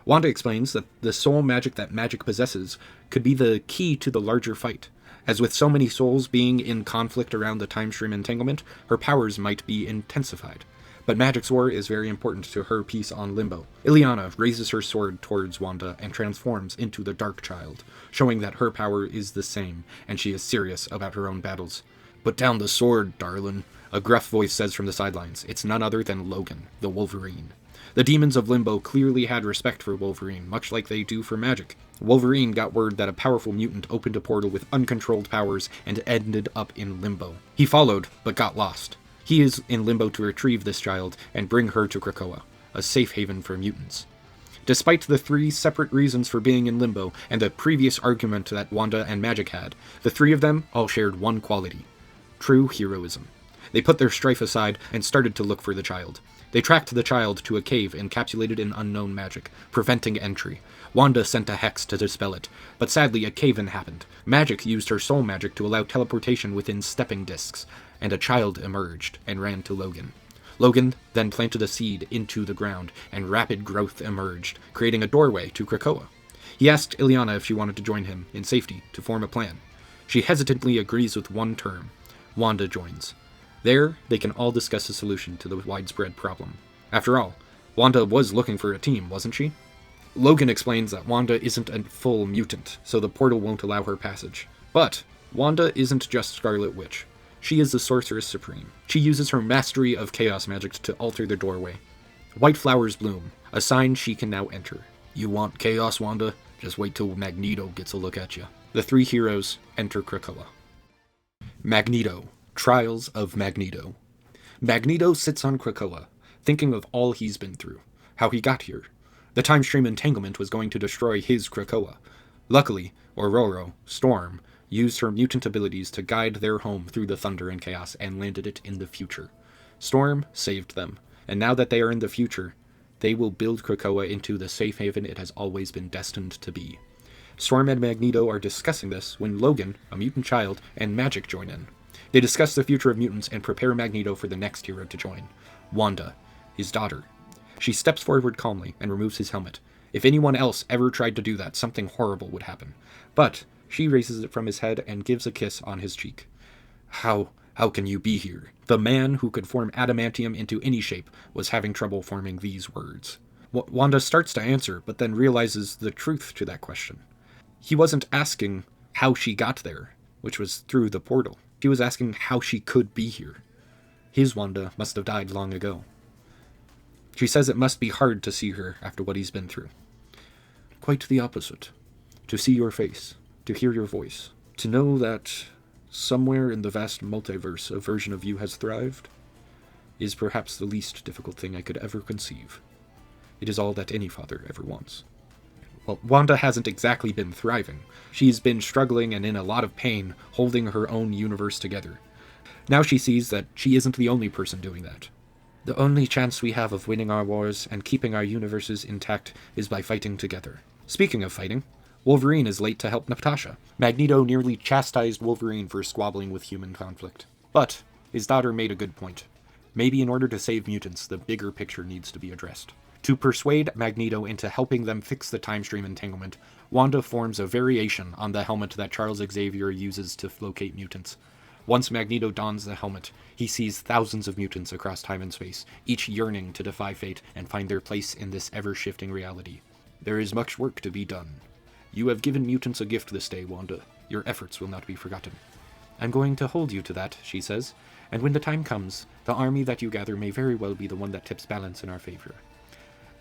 Speaker 1: Wanda explains that the soul magic that Magik possesses could be the key to the larger fight. As with so many souls being in conflict around the time stream entanglement, her powers might be intensified. But Magik's war is very important to her peace on Limbo. Illyana raises her sword towards Wanda and transforms into the Dark Child, showing that her power is the same, and she is serious about her own battles. "Put down the sword, darlin'," a gruff voice says from the sidelines. It's none other than Logan, the Wolverine. The demons of Limbo clearly had respect for Wolverine, much like they do for Magik. Wolverine got word that a powerful mutant opened a portal with uncontrolled powers and ended up in Limbo. He followed, but got lost. He is in Limbo to retrieve this child and bring her to Krakoa, a safe haven for mutants. Despite the 3 separate reasons for being in Limbo and the previous argument that Wanda and Magik had, the 3 of them all shared one quality: true heroism. They put their strife aside and started to look for the child. They tracked the child to a cave encapsulated in unknown magic, preventing entry. Wanda sent a hex to dispel it, but sadly a cave-in happened. Magik used her soul magic to allow teleportation within stepping discs, and a child emerged and ran to Logan. Logan then planted a seed into the ground, and rapid growth emerged, creating a doorway to Krakoa. He asked Illyana if she wanted to join him, in safety, to form a plan. She hesitantly agrees with one term. Wanda joins. There, they can all discuss a solution to the widespread problem. After all, Wanda was looking for a team, wasn't she? Logan explains that Wanda isn't a full mutant, so the portal won't allow her passage. But Wanda isn't just Scarlet Witch. She is the Sorceress Supreme. She uses her mastery of chaos magic to alter the doorway. White flowers bloom, a sign she can now enter. "You want chaos, Wanda? Just wait till Magneto gets a look at you." The 3 heroes enter Krakoa. Magneto. Trials of Magneto. Magneto sits on Krakoa, thinking of all he's been through, how he got here. The time stream entanglement was going to destroy his Krakoa. Luckily, Aurora, Storm, used her mutant abilities to guide their home through the thunder and chaos and landed it in the future. Storm saved them, and now that they are in the future, they will build Krakoa into the safe haven it has always been destined to be. Storm and Magneto are discussing this when Logan, a mutant child, and Magik join in. They discuss the future of mutants and prepare Magneto for the next hero to join, Wanda, his daughter. She steps forward calmly and removes his helmet. If anyone else ever tried to do that, something horrible would happen. But she raises it from his head and gives a kiss on his cheek. How can you be here?" The man who could form adamantium into any shape was having trouble forming these words. Wanda starts to answer, but then realizes the truth to that question. He wasn't asking how she got there, which was through the portal. He was asking how she could be here. His Wanda must have died long ago. She says it must be hard to see her after what he's been through. "Quite the opposite. To see your face, to hear your voice, to know that somewhere in the vast multiverse a version of you has thrived, is perhaps the least difficult thing I could ever conceive. It is all that any father ever wants." Well, Wanda hasn't exactly been thriving. She's been struggling and in a lot of pain, holding her own universe together. Now she sees that she isn't the only person doing that. "The only chance we have of winning our wars and keeping our universes intact is by fighting together." Speaking of fighting, Wolverine is late to help Natasha. Magneto nearly chastised Wolverine for squabbling with human conflict. But his daughter made a good point. Maybe in order to save mutants, the bigger picture needs to be addressed. To persuade Magneto into helping them fix the time stream entanglement, Wanda forms a variation on the helmet that Charles Xavier uses to locate mutants. Once Magneto dons the helmet, he sees thousands of mutants across time and space, each yearning to defy fate and find their place in this ever-shifting reality. "There is much work to be done. You have given mutants a gift this day, Wanda. Your efforts will not be forgotten." "I'm going to hold you to that," she says, "and when the time comes, the army that you gather may very well be the one that tips balance in our favor.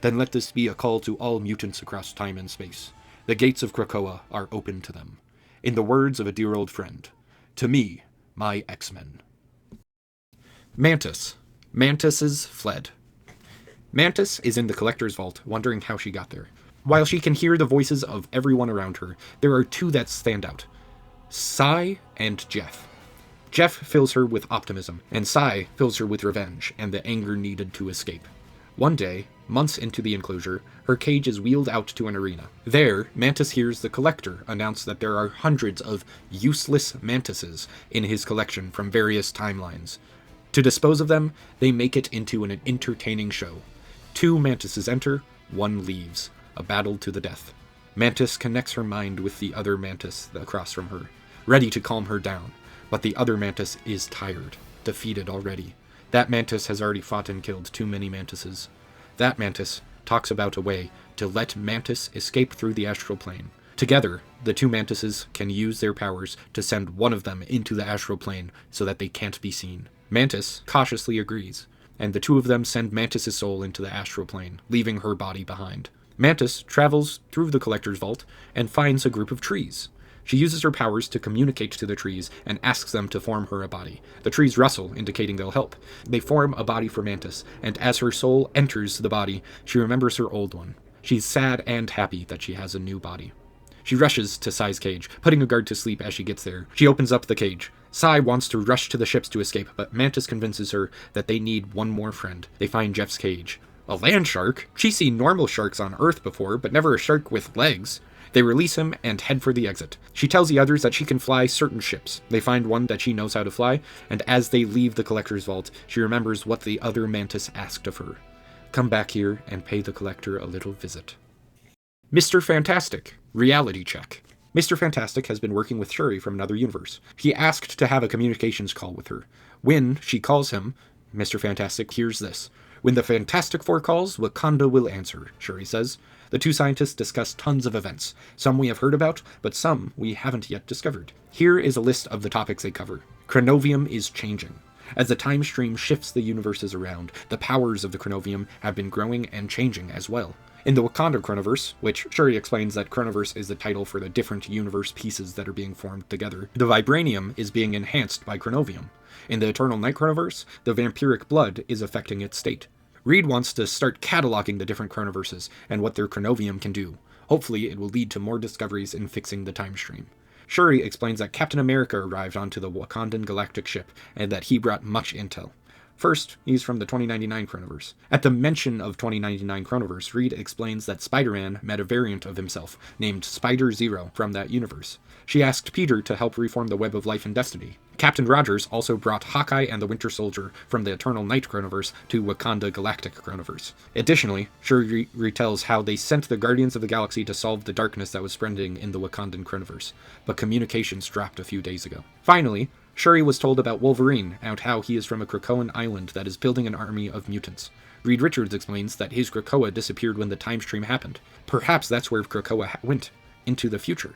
Speaker 1: Then let this be a call to all mutants across time and space. The gates of Krakoa are open to them. In the words of a dear old friend, to me, my X-Men." Mantis. Mantis's fled. Mantis is in the Collector's Vault, wondering how she got there. While she can hear the voices of everyone around her, there are 2 that stand out: Psy and Jeff. Jeff fills her with optimism, and Psy fills her with revenge and the anger needed to escape. One day, months into the enclosure, her cage is wheeled out to an arena. There, Mantis hears the Collector announce that there are hundreds of useless mantises in his collection from various timelines. To dispose of them, they make it into an entertaining show. 2 Mantises enter, 1 leaves. A battle to the death. Mantis connects her mind with the other Mantis across from her, ready to calm her down, but the other Mantis is tired, defeated already. That Mantis has already fought and killed too many Mantises. That Mantis talks about a way to let Mantis escape through the astral plane. Together, the 2 Mantises can use their powers to send one of them into the astral plane so that they can't be seen. Mantis cautiously agrees, and the 2 of them send Mantis' soul into the astral plane, leaving her body behind. Mantis travels through the Collector's vault and finds a group of trees. She uses her powers to communicate to the trees and asks them to form her a body. The trees rustle, indicating they'll help. They form a body for Mantis, and as her soul enters the body, she remembers her old one. She's sad and happy that she has a new body. She rushes to Psy's cage, putting a guard to sleep as she gets there. She opens up the cage. Psy wants to rush to the ships to escape, but Mantis convinces her that they need one more friend. They find Jeff's cage. A land shark? She's seen normal sharks on Earth before, but never a shark with legs. They release him and head for the exit. She tells the others that she can fly certain ships. They find one that she knows how to fly, and as they leave the Collector's vault, she remembers what the other Mantis asked of her. Come back here and pay the Collector a little visit. Mr. Fantastic. Reality check. Mr. Fantastic has been working with Shuri from another universe. He asked to have a communications call with her. When she calls him, Mr. Fantastic hears this. When the Fantastic Four calls, Wakanda will answer, Shuri says. The 2 scientists discuss tons of events. Some we have heard about, but some we haven't yet discovered. Here is a list of the topics they cover. Chronovium is changing. As the time stream shifts the universes around, the powers of the Chronovium have been growing and changing as well. In the Wakanda Chronoverse, which Shuri explains that Chronoverse is the title for the different universe pieces that are being formed together, the Vibranium is being enhanced by Chronovium. In the Eternal Night Chronoverse, the vampiric blood is affecting its state. Reed wants to start cataloging the different Chronoverses and what their Chronovium can do. Hopefully it will lead to more discoveries in fixing the time stream. Shuri explains that Captain America arrived onto the Wakandan galactic ship and that he brought much intel. First, he's from the 2099 Chronoverse. At the mention of 2099 Chronoverse, Reed explains that Spider-Man met a variant of himself, named Spider-Zero, from that universe. She asked Peter to help reform the Web of Life and Destiny. Captain Rogers also brought Hawkeye and the Winter Soldier from the Eternal Night Chronoverse to Wakanda Galactic Chronoverse. Additionally, Shuri retells how they sent the Guardians of the Galaxy to solve the darkness that was spreading in the Wakandan Chronoverse, but communications dropped a few days ago. Finally, Shuri was told about Wolverine and how he is from a Krakoan island that is building an army of mutants. Reed Richards explains that his Krakoa disappeared when the time stream happened. Perhaps that's where Krakoa went, into the future.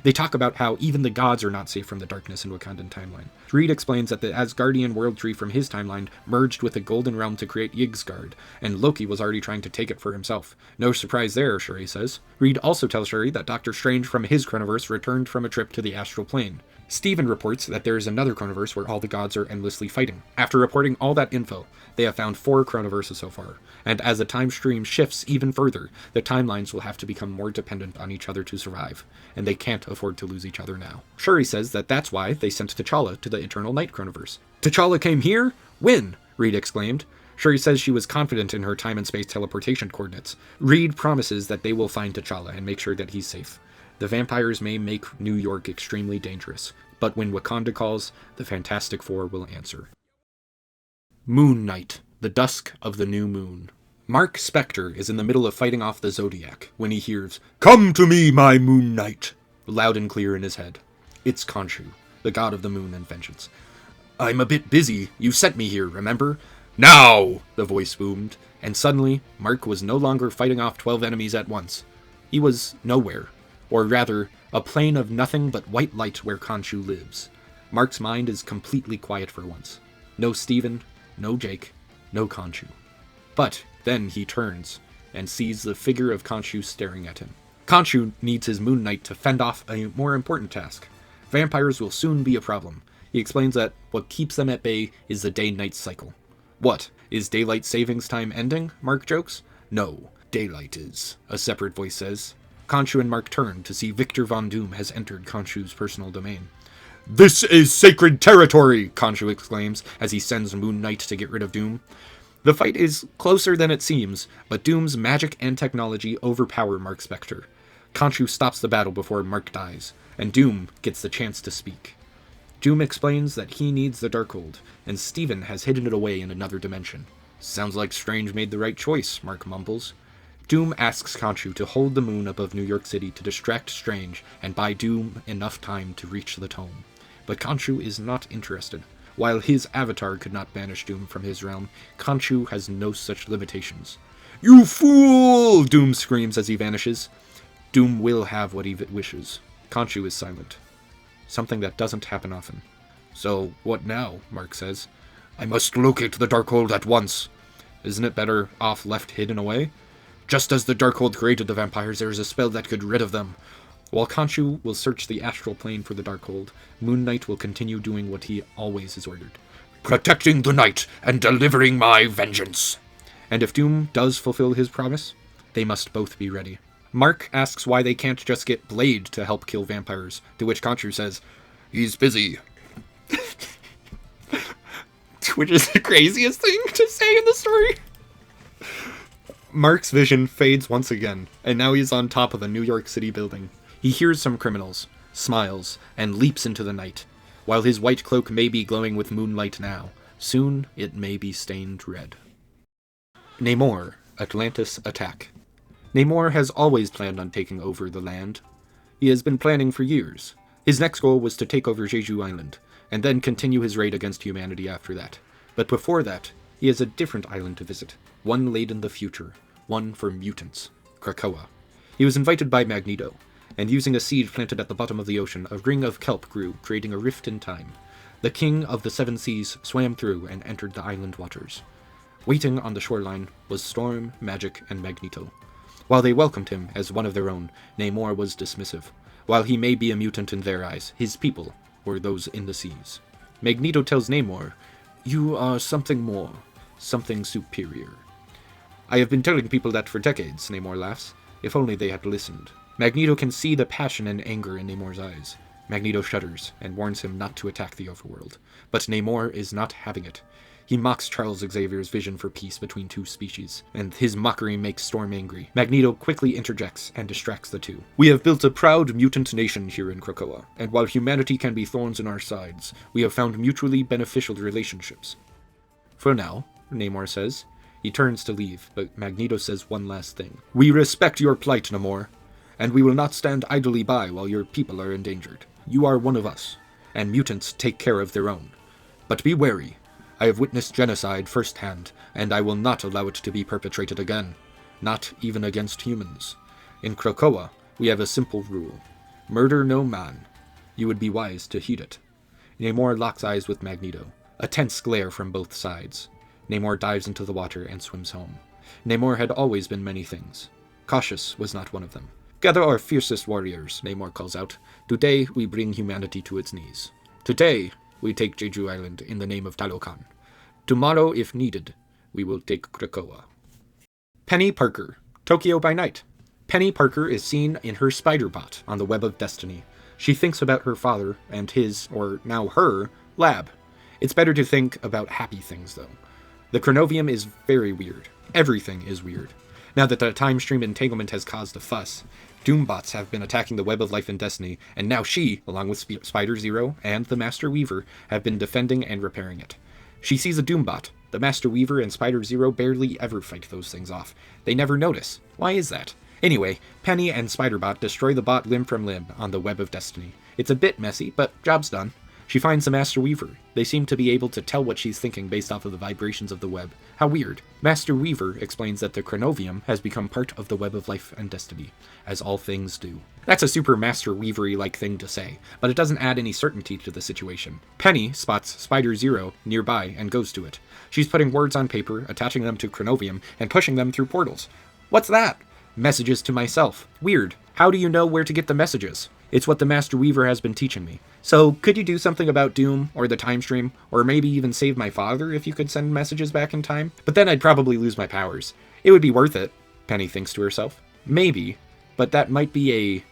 Speaker 1: They talk about how even the gods are not safe from the darkness in Wakandan timeline. Reed explains that the Asgardian world tree from his timeline merged with the Golden Realm to create Yggsgard, and Loki was already trying to take it for himself. No surprise there, Shuri says. Reed also tells Shuri that Doctor Strange from his Chronoverse returned from a trip to the astral plane. Steven reports that there is another Chronoverse where all the gods are endlessly fighting. After reporting all that info, they have found 4 Chronoverses so far, and as the time stream shifts even further, the timelines will have to become more dependent on each other to survive, and they can't afford to lose each other now. Shuri says that that's why they sent T'Challa to the Eternal Night Chronoverse. T'Challa came here? When? Reed exclaimed. Shuri says she was confident in her time and space teleportation coordinates. Reed promises that they will find T'Challa and make sure that he's safe. The vampires may make New York extremely dangerous, but when Wakanda calls, the Fantastic Four will answer. Moon Night, the dusk of the new moon. Mark Spector is in the middle of fighting off the Zodiac when he hears, "Come to me, my Moon Knight," loud and clear in his head. It's Khonshu, the god of the moon and vengeance. "I'm a bit busy. You sent me here, remember?" "Now!" the voice boomed, and suddenly, Mark was no longer fighting off 12 enemies at once. He was nowhere. Or rather, a plane of nothing but white light where Khonshu lives. Mark's mind is completely quiet for once. No Steven, no Jake, no Khonshu. But then he turns, and sees the figure of Khonshu staring at him. Khonshu needs his Moon Knight to fend off a more important task. Vampires will soon be a problem. He explains that what keeps them at bay is the day-night cycle. What, is daylight savings time ending? Mark jokes. No, daylight is, a separate voice says. Khonshu and Mark turn to see Victor Von Doom has entered Khonshu's personal domain. "This is sacred territory!" Khonshu exclaims as he sends Moon Knight to get rid of Doom. The fight is closer than it seems, but Doom's magic and technology overpower Mark Spector. Khonshu stops the battle before Mark dies, and Doom gets the chance to speak. Doom explains that he needs the Darkhold, and Steven has hidden it away in another dimension. Sounds like Strange made the right choice, Mark mumbles. Doom asks Khonshu to hold the moon above New York City to distract Strange and buy Doom enough time to reach the tome. But Khonshu is not interested. While his avatar could not banish Doom from his realm, Khonshu has no such limitations. "You fool!" Doom screams as he vanishes. Doom will have what he wishes. Khonshu is silent. Something that doesn't happen often. "So, what now?" Mark says. "I must locate the Darkhold at once." "Isn't it better off left hidden away?" "Just as the Darkhold created the vampires, there is a spell that could rid of them." While Khonshu will search the astral plane for the Darkhold, Moon Knight will continue doing what he always is ordered. "Protecting the night and delivering my vengeance." And if Doom does fulfill his promise, they must both be ready. Mark asks why they can't just get Blade to help kill vampires, to which Khonshu says, "He's busy." Which is the craziest thing to say in the story. Mark's vision fades once again, and now he's on top of a New York City building. He hears some criminals, smiles, and leaps into the night. While his white cloak may be glowing with moonlight now, soon it may be stained red. Namor, Atlantis attack. Namor has always planned on taking over the land. He has been planning for years. His next goal was to take over Jeju Island, and then continue his raid against humanity after that. But before that, he has a different island to visit, one laid in the future, one for mutants, Krakoa. He was invited by Magneto, and using a seed planted at the bottom of the ocean, a ring of kelp grew, creating a rift in time. The king of the seven seas swam through and entered the island waters. Waiting on the shoreline was Storm, Magik, and Magneto. While they welcomed him as one of their own, Namor was dismissive. While he may be a mutant in their eyes, his people were those in the seas. Magneto tells Namor, "You are something more, something superior." "I have been telling people that for decades," Namor laughs. "If only they had listened." Magneto can see the passion and anger in Namor's eyes. Magneto shudders and warns him not to attack the overworld. But Namor is not having it. He mocks Charles Xavier's vision for peace between two species, and his mockery makes Storm angry. Magneto quickly interjects and distracts the two. "We have built a proud mutant nation here in Krakoa, and while humanity can be thorns in our sides, we have found mutually beneficial relationships." "For now," Namor says. He turns to leave, but Magneto says one last thing. "We respect your plight, Namor, and we will not stand idly by while your people are endangered. You are one of us, and mutants take care of their own. But be wary. I have witnessed genocide firsthand, and I will not allow it to be perpetrated again, not even against humans. In Krakoa, we have a simple rule. Murder no man. You would be wise to heed it." Namor locks eyes with Magneto. A tense glare from both sides. Namor dives into the water and swims home. Namor had always been many things. Cautious was not one of them. "Gather our fiercest warriors," Namor calls out. "Today we bring humanity to its knees. Today we take Jeju Island in the name of Talokan. Tomorrow, if needed, we will take Krakoa." Peni Parker, Tokyo by Night. Peni Parker is seen in her spider bot on the Web of Destiny. She thinks about her father and his, or now her, lab. It's better to think about happy things, though. The Chronovium is very weird. Everything is weird. Now that the time stream entanglement has caused a fuss, Doombots have been attacking the Web of Life and Destiny, and now she, along with Spider-Zero and the Master Weaver, have been defending and repairing it. She sees a Doombot. The Master Weaver and Spider-Zero barely ever fight those things off. They never notice. Why is that? Anyway, Peni and Spider-Bot destroy the bot limb from limb on the Web of Destiny. It's a bit messy, but job's done. She finds the Master Weaver. They seem to be able to tell what she's thinking based off of the vibrations of the web. How weird. Master Weaver explains that the Chronovium has become part of the Web of Life and Destiny, as all things do. That's a super Master Weavery-like thing to say, but it doesn't add any certainty to the situation. Peni spots Spider-Zero nearby and goes to it. She's putting words on paper, attaching them to Chronovium, and pushing them through portals. What's that? Messages to myself. Weird. How do you know where to get the messages? It's what the Master Weaver has been teaching me. So, could you do something about Doom, or the time stream, or maybe even save my father if you could send messages back in time? But then I'd probably lose my powers. It would be worth it, Peni thinks to herself. Maybe, but that might be a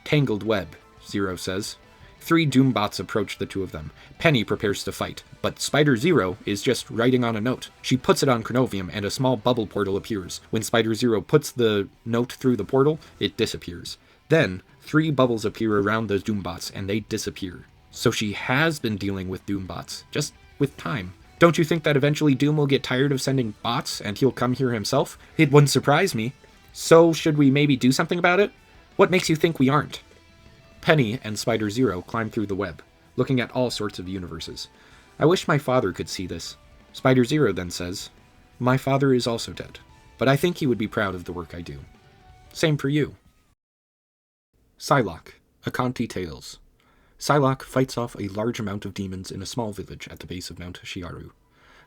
Speaker 1: tangled web, Zero says. 3 Doombots approach the two of them. Peni prepares to fight, but Spider-Zero is just writing on a note. She puts it on Chronovium, and a small bubble portal appears. When Spider-Zero puts the note through the portal, it disappears. Then, 3 bubbles appear around those Doombots, and they disappear. So she has been dealing with Doom bots, just with time. Don't you think that eventually Doom will get tired of sending bots and he'll come here himself? It wouldn't surprise me. So should we maybe do something about it? What makes you think we aren't? Peni and Spider-Zero climb through the web, looking at all sorts of universes. I wish my father could see this. Spider-Zero then says, my father is also dead, but I think he would be proud of the work I do. Same for you. Psylocke, Akanti Tales. Psylocke fights off a large amount of demons in a small village at the base of Mount Shiaru.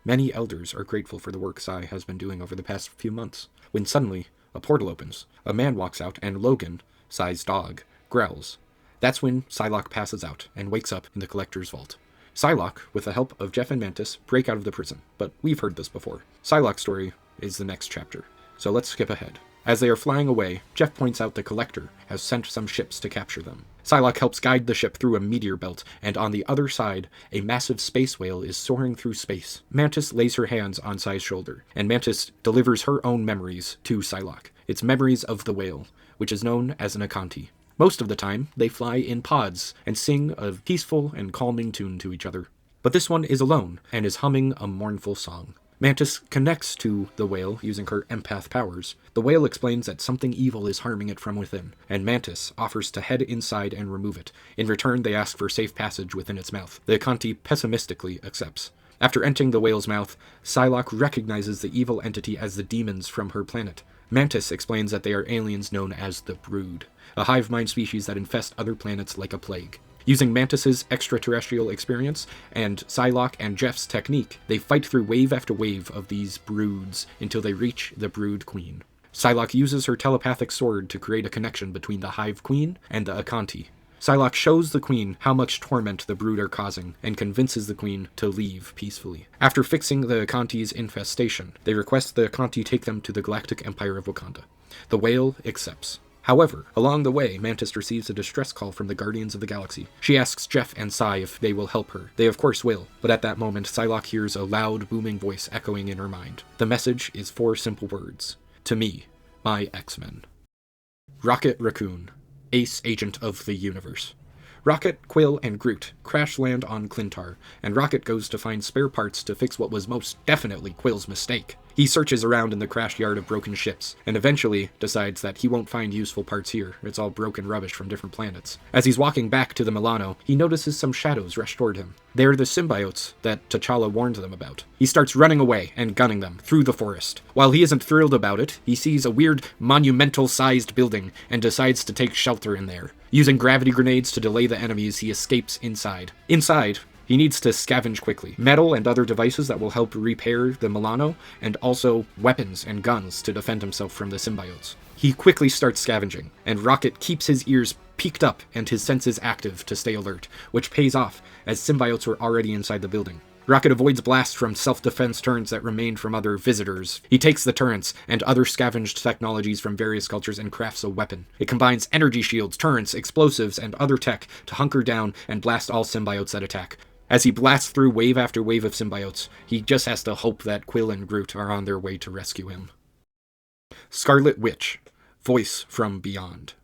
Speaker 1: Many elders are grateful for the work Psy has been doing over the past few months, when suddenly, a portal opens, a man walks out, and Logan, Psy's dog, growls. That's when Psylocke passes out and wakes up in the Collector's vault. Psylocke, with the help of Jeff and Mantis, break out of the prison, but we've heard this before. Psylocke's story is the next chapter, so let's skip ahead. As they are flying away, Jeff points out the Collector has sent some ships to capture them. Psylocke helps guide the ship through a meteor belt, and on the other side, a massive space whale is soaring through space. Mantis lays her hands on Psy's shoulder, and Mantis delivers her own memories to Psylocke. It's memories of the whale, which is known as an Akanti. Most of the time, they fly in pods and sing a peaceful and calming tune to each other. But this one is alone, and is humming a mournful song. Mantis connects to the whale using her empath powers. The whale explains that something evil is harming it from within, and Mantis offers to head inside and remove it. In return, they ask for safe passage within its mouth. The Akanti pessimistically accepts. After entering the whale's mouth, Psylocke recognizes the evil entity as the demons from her planet. Mantis explains that they are aliens known as the Brood, a hive mind species that infest other planets like a plague. Using Mantis's extraterrestrial experience and Psylocke and Jeff's technique, they fight through wave after wave of these broods until they reach the Brood Queen. Psylocke uses her telepathic sword to create a connection between the Hive Queen and the Akanti. Psylocke shows the Queen how much torment the Brood are causing, and convinces the Queen to leave peacefully. After fixing the Akanti's infestation, they request the Akanti take them to the Galactic Empire of Wakanda. The whale accepts. However, along the way, Mantis receives a distress call from the Guardians of the Galaxy. She asks Jeff and Psy if they will help her. They of course will, but at that moment, Psylocke hears a loud, booming voice echoing in her mind. The message is 4 simple words. To me, my X-Men. Rocket Racoon, ace agent of the universe. Rocket, Quill, and Groot crash land on Clintar, and Rocket goes to find spare parts to fix what was most definitely Quill's mistake. He searches around in the crash yard of broken ships, and eventually decides that he won't find useful parts here. It's all broken rubbish from different planets. As he's walking back to the Milano, he notices some shadows rush toward him. They're the symbiotes that T'Challa warned them about. He starts running away and gunning them through the forest. While he isn't thrilled about it, he sees a weird, monumental-sized building and decides to take shelter in there. Using gravity grenades to delay the enemies, he escapes inside. Inside, he needs to scavenge quickly. Metal and other devices that will help repair the Milano, and also weapons and guns to defend himself from the symbiotes. He quickly starts scavenging, and Rocket keeps his ears peaked up and his senses active to stay alert, which pays off, as symbiotes were already inside the building. Rocket avoids blasts from self-defense turrets that remained from other visitors. He takes the turrets and other scavenged technologies from various cultures and crafts a weapon. It combines energy shields, turrets, explosives, and other tech to hunker down and blast all symbiotes that attack. As he blasts through wave after wave of symbiotes, he just has to hope that Quill and Groot are on their way to rescue him. Scarlet Witch, voice from beyond.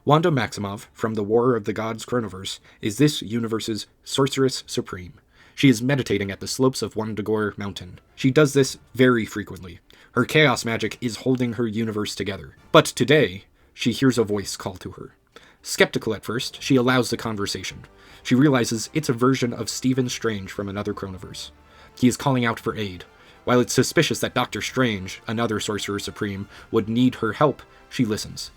Speaker 1: Wanda Maximoff, from the War of the Gods Chronoverse, is this universe's Sorceress Supreme. She is meditating at the slopes of Wundagore Mountain. She does this very frequently. Her chaos magic is holding her universe together. But today, she hears a voice call to her. Skeptical at first, she allows the conversation. She realizes it's a version of Stephen Strange from another Chronoverse. He is calling out for aid. While it's suspicious that Dr. Strange, another Sorcerer Supreme, would need her help, she listens.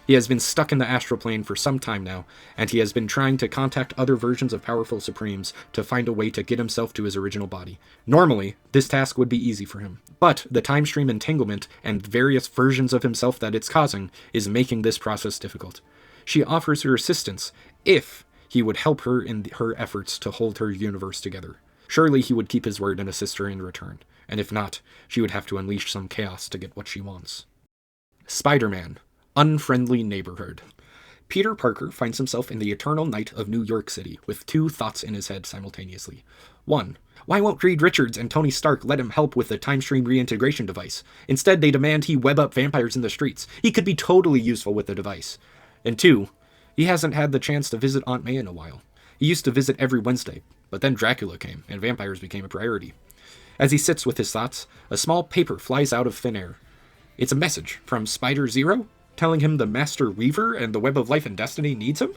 Speaker 1: He has been stuck in the astral plane for some time now, and he has been trying to contact other versions of powerful Supremes to find a way to get himself to his original body. Normally, this task would be easy for him, but the time stream entanglement and various versions of himself that it's causing is making this process difficult. She offers her assistance if he would help her in her efforts to hold her universe together. Surely he would keep his word and assist her in return, and if not, she would have to unleash some chaos to get what she wants. Spider-Man. Unfriendly neighborhood. Peter Parker finds himself in the eternal night of New York City with 2 thoughts in his head simultaneously. 1. Why won't Reed Richards and Tony Stark let him help with the time stream reintegration device? Instead, they demand he web up vampires in the streets. He could be totally useful with the device. And 2. He hasn't had the chance to visit Aunt May in a while. He used to visit every Wednesday, but then Dracula came, and vampires became a priority. As he sits with his thoughts, a small paper flies out of thin air. It's a message from Spider Zero, telling him the Master Weaver and the Web of Life and Destiny needs him,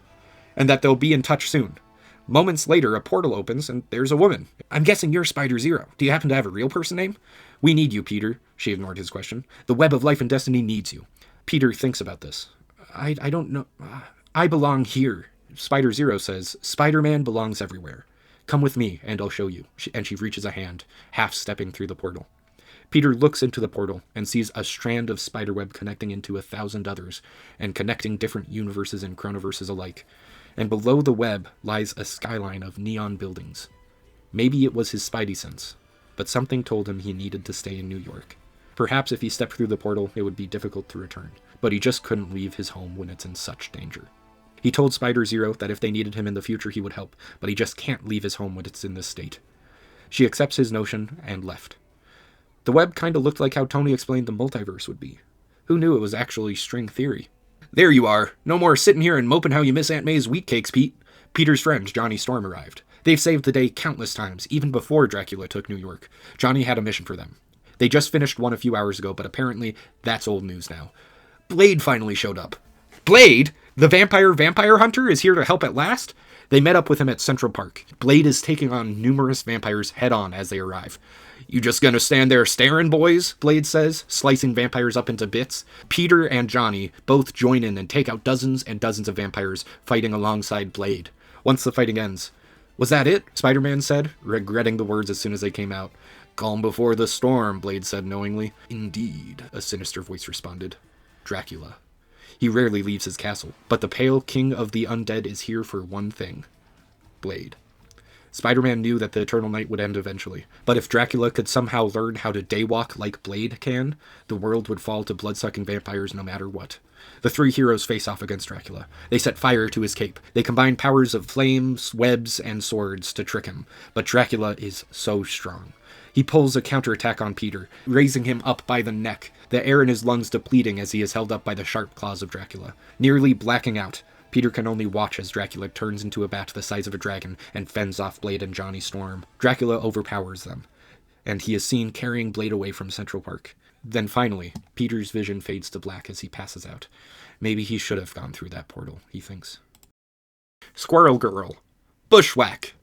Speaker 1: and that they'll be in touch soon. Moments later, a portal opens, and there's a woman. I'm guessing you're Spider Zero. Do you happen to have a real person name? We need you, Peter. She ignored his question. The Web of Life and Destiny needs you. Peter thinks about this. I don't know. I belong here. Spider Zero says, Spider-Man belongs everywhere. Come with me, and I'll show you. And she reaches a hand, half stepping through the portal. Peter looks into the portal and sees a strand of spiderweb connecting into 1,000 others, and connecting different universes and chronoverses alike. And below the web lies a skyline of neon buildings. Maybe it was his spidey sense, but something told him he needed to stay in New York. Perhaps if he stepped through the portal, it would be difficult to return, but he just couldn't leave his home when it's in such danger. He told Spider Zero that if they needed him in the future he would help, but he just can't leave his home when it's in this state. She accepts his notion and left. The web kinda looked like how Tony explained the multiverse would be. Who knew it was actually string theory? There you are. No more sitting here and moping how you miss Aunt May's wheat cakes, Pete. Peter's friend, Johnny Storm, arrived. They've saved the day countless times, even before Dracula took New York. Johnny had a mission for them. They just finished one a few hours ago, but apparently that's old news now. Blade finally showed up. Blade? The vampire hunter is here to help at last? They met up with him at Central Park. Blade is taking on numerous vampires head-on as they arrive. You just gonna stand there staring, boys? Blade says, slicing vampires up into bits. Peter and Johnny both join in and take out dozens and dozens of vampires, fighting alongside Blade. Once the fighting ends, was that it? Spider-Man said, regretting the words as soon as they came out. Calm before the storm, Blade said knowingly. Indeed, a sinister voice responded. Dracula. He rarely leaves his castle, but the pale king of the undead is here for one thing. Blade. Spider-Man knew that the Eternal Night would end eventually, but if Dracula could somehow learn how to daywalk like Blade can, the world would fall to blood-sucking vampires no matter what. The three heroes face off against Dracula. They set fire to his cape. They combine powers of flames, webs, and swords to trick him, but Dracula is so strong. He pulls a counterattack on Peter, raising him up by the neck, the air in his lungs depleting as he is held up by the sharp claws of Dracula. Nearly blacking out, Peter can only watch as Dracula turns into a bat the size of a dragon and fends off Blade and Johnny Storm. Dracula overpowers them, and he is seen carrying Blade away from Central Park. Then finally, Peter's vision fades to black as he passes out. Maybe he should have gone through that portal, he thinks. Squirrel Girl. Bushwhack.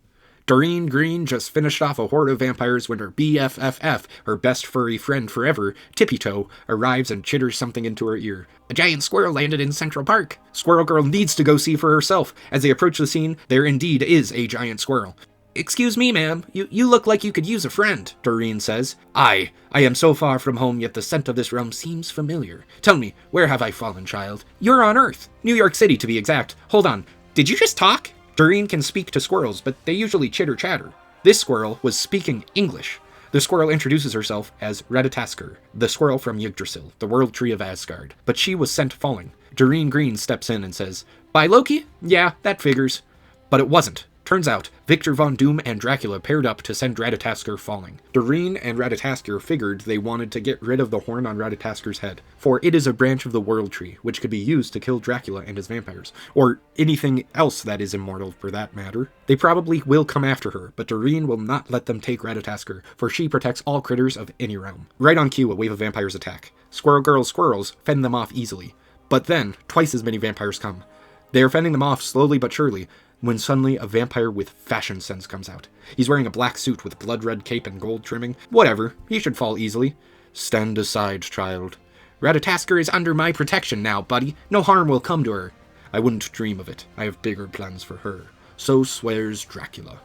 Speaker 1: Doreen Green just finished off a horde of vampires when her BFFF, her best furry friend forever, Tippy Toe, arrives and chitters something into her ear. A giant squirrel landed in Central Park. Squirrel Girl needs to go see for herself. As they approach the scene, there indeed is a giant squirrel. Excuse me, ma'am. You look like you could use a friend, Doreen says. I am so far from home, yet the scent of this realm seems familiar. Tell me, where have I fallen, child? You're on Earth. New York City, to be exact. Hold on. Did you just talk? Doreen can speak to squirrels, but they usually chitter-chatter. This squirrel was speaking English. The squirrel introduces herself as Ratatasker, the squirrel from Yggdrasil, the world tree of Asgard. But she was sent falling. Doreen Green steps in and says, By Loki? Yeah, that figures. But it wasn't. Turns out, Victor Von Doom and Dracula paired up to send Ratatasker falling. Doreen and Ratatasker figured they wanted to get rid of the horn on Ratatasker's head, for it is a branch of the World Tree, which could be used to kill Dracula and his vampires, or anything else that is immortal for that matter. They probably will come after her, but Doreen will not let them take Ratatasker, for she protects all critters of any realm. Right on cue, a wave of vampires attack. Squirrel Girl's squirrels fend them off easily, but then twice as many vampires come. They are fending them off slowly but surely, when suddenly a vampire with fashion sense comes out. He's wearing a black suit with blood-red cape and gold trimming. Whatever, he should fall easily. Stand aside, child. Ratatasker is under my protection now, buddy. No harm will come to her. I wouldn't dream of it. I have bigger plans for her. So swears Dracula.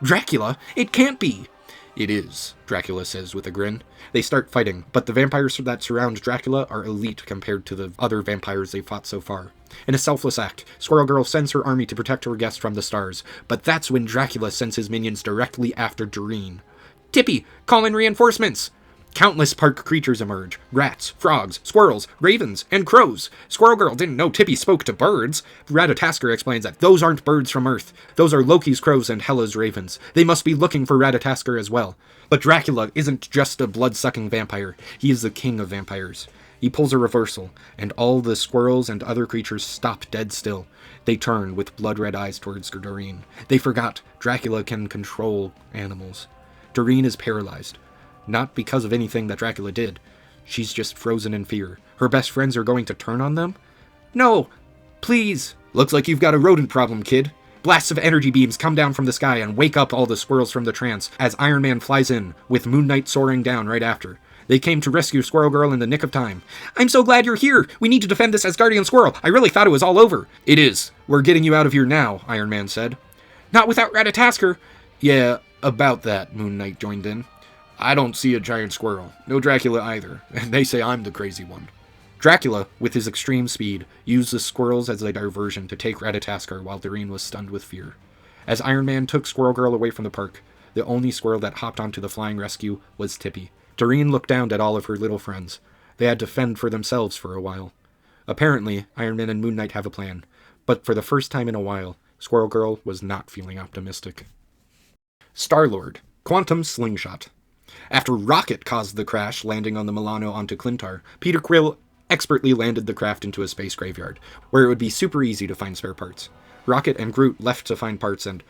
Speaker 1: Dracula? It can't be! It is, Dracula says with a grin. They start fighting, but the vampires that surround Dracula are elite compared to the other vampires they've fought so far. In a selfless act, Squirrel Girl sends her army to protect her guests from the stars, but that's when Dracula sends his minions directly after Doreen. Tippy, call in reinforcements! Countless park creatures emerge. Rats, frogs, squirrels, ravens, and crows. Squirrel Girl didn't know Tippy spoke to birds. Ratatoskr explains that those aren't birds from Earth. Those are Loki's crows and Hela's ravens. They must be looking for Ratatoskr as well. But Dracula isn't just a blood-sucking vampire. He is the king of vampires. He pulls a reversal, and all the squirrels and other creatures stop dead still. They turn with blood-red eyes towards Doreen. They forgot Dracula can control animals. Doreen is paralyzed. Not because of anything that Dracula did. She's just frozen in fear. Her best friends are going to turn on them? No! Please! Looks like you've got a rodent problem, kid. Blasts of energy beams come down from the sky and wake up all the squirrels from the trance as Iron Man flies in, with Moon Knight soaring down right after. They came to rescue Squirrel Girl in the nick of time. I'm so glad you're here! We need to defend this Asgardian squirrel! I really thought it was all over! It is. We're getting you out of here now, Iron Man said. Not without Ratatoskr! Yeah, about that, Moon Knight joined in. I don't see a giant squirrel. No Dracula either. And they say I'm the crazy one. Dracula, with his extreme speed, used the squirrels as a diversion to take Ratatoskr while Doreen was stunned with fear. As Iron Man took Squirrel Girl away from the park, the only squirrel that hopped onto the flying rescue was Tippy. Doreen looked down at all of her little friends. They had to fend for themselves for a while. Apparently, Iron Man and Moon Knight have a plan. But for the first time in a while, Squirrel Girl was not feeling optimistic. Star-Lord. Quantum Slingshot. After Rocket caused the crash landing on the Milano onto Clintar, Peter Quill expertly landed the craft into a space graveyard, where it would be super easy to find spare parts. Rocket and Groot left to find parts and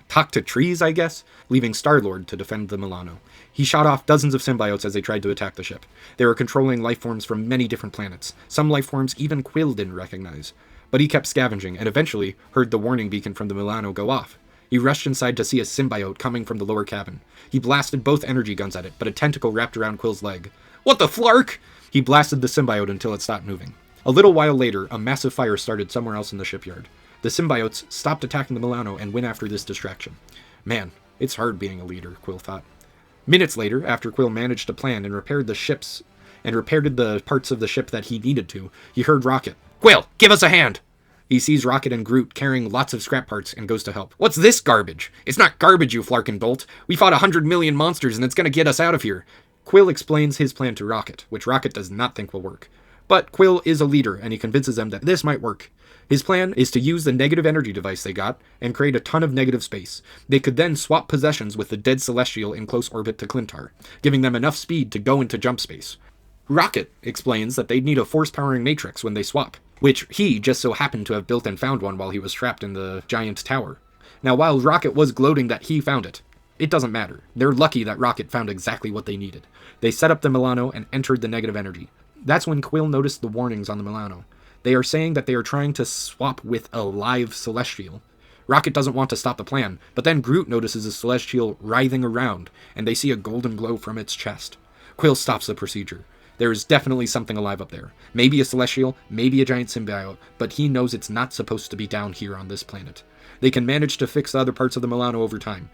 Speaker 1: talk to trees, I guess, leaving Star-Lord to defend the Milano. He shot off dozens of symbiotes as they tried to attack the ship. They were controlling life forms from many different planets. Some life forms even Quill didn't recognize. But he kept scavenging and eventually heard the warning beacon from the Milano go off. He rushed inside to see a symbiote coming from the lower cabin. He blasted both energy guns at it, but a tentacle wrapped around Quill's leg. What the flark? He blasted the symbiote until it stopped moving. A little while later, a massive fire started somewhere else in the shipyard. The symbiotes stopped attacking the Milano and went after this distraction. Man, it's hard being a leader, Quill thought. Minutes later, after Quill managed to plan and repaired the parts of the ship that he needed to, he heard Rocket. Quill, give us a hand! He sees Rocket and Groot carrying lots of scrap parts and goes to help. What's this garbage? It's not garbage, you flarkin' dolt. We fought 100 million monsters and it's gonna get us out of here. Quill explains his plan to Rocket, which Rocket does not think will work. But Quill is a leader and he convinces them that this might work. His plan is to use the negative energy device they got and create a ton of negative space. They could then swap possessions with the dead Celestial in close orbit to Clintar, giving them enough speed to go into jump space. Rocket explains that they'd need a force-powering matrix when they swap, which he just so happened to have built and found one while he was trapped in the giant tower. Now, while Rocket was gloating that he found it, it doesn't matter. They're lucky that Rocket found exactly what they needed. They set up the Milano and entered the negative energy. That's when Quill noticed the warnings on the Milano. They are saying that they are trying to swap with a live Celestial. Rocket doesn't want to stop the plan, but then Groot notices a Celestial writhing around, and they see a golden glow from its chest. Quill stops the procedure. There is definitely something alive up there. Maybe a Celestial, maybe a giant symbiote, but he knows it's not supposed to be down here on this planet. They can manage to fix the other parts of the Milano over time.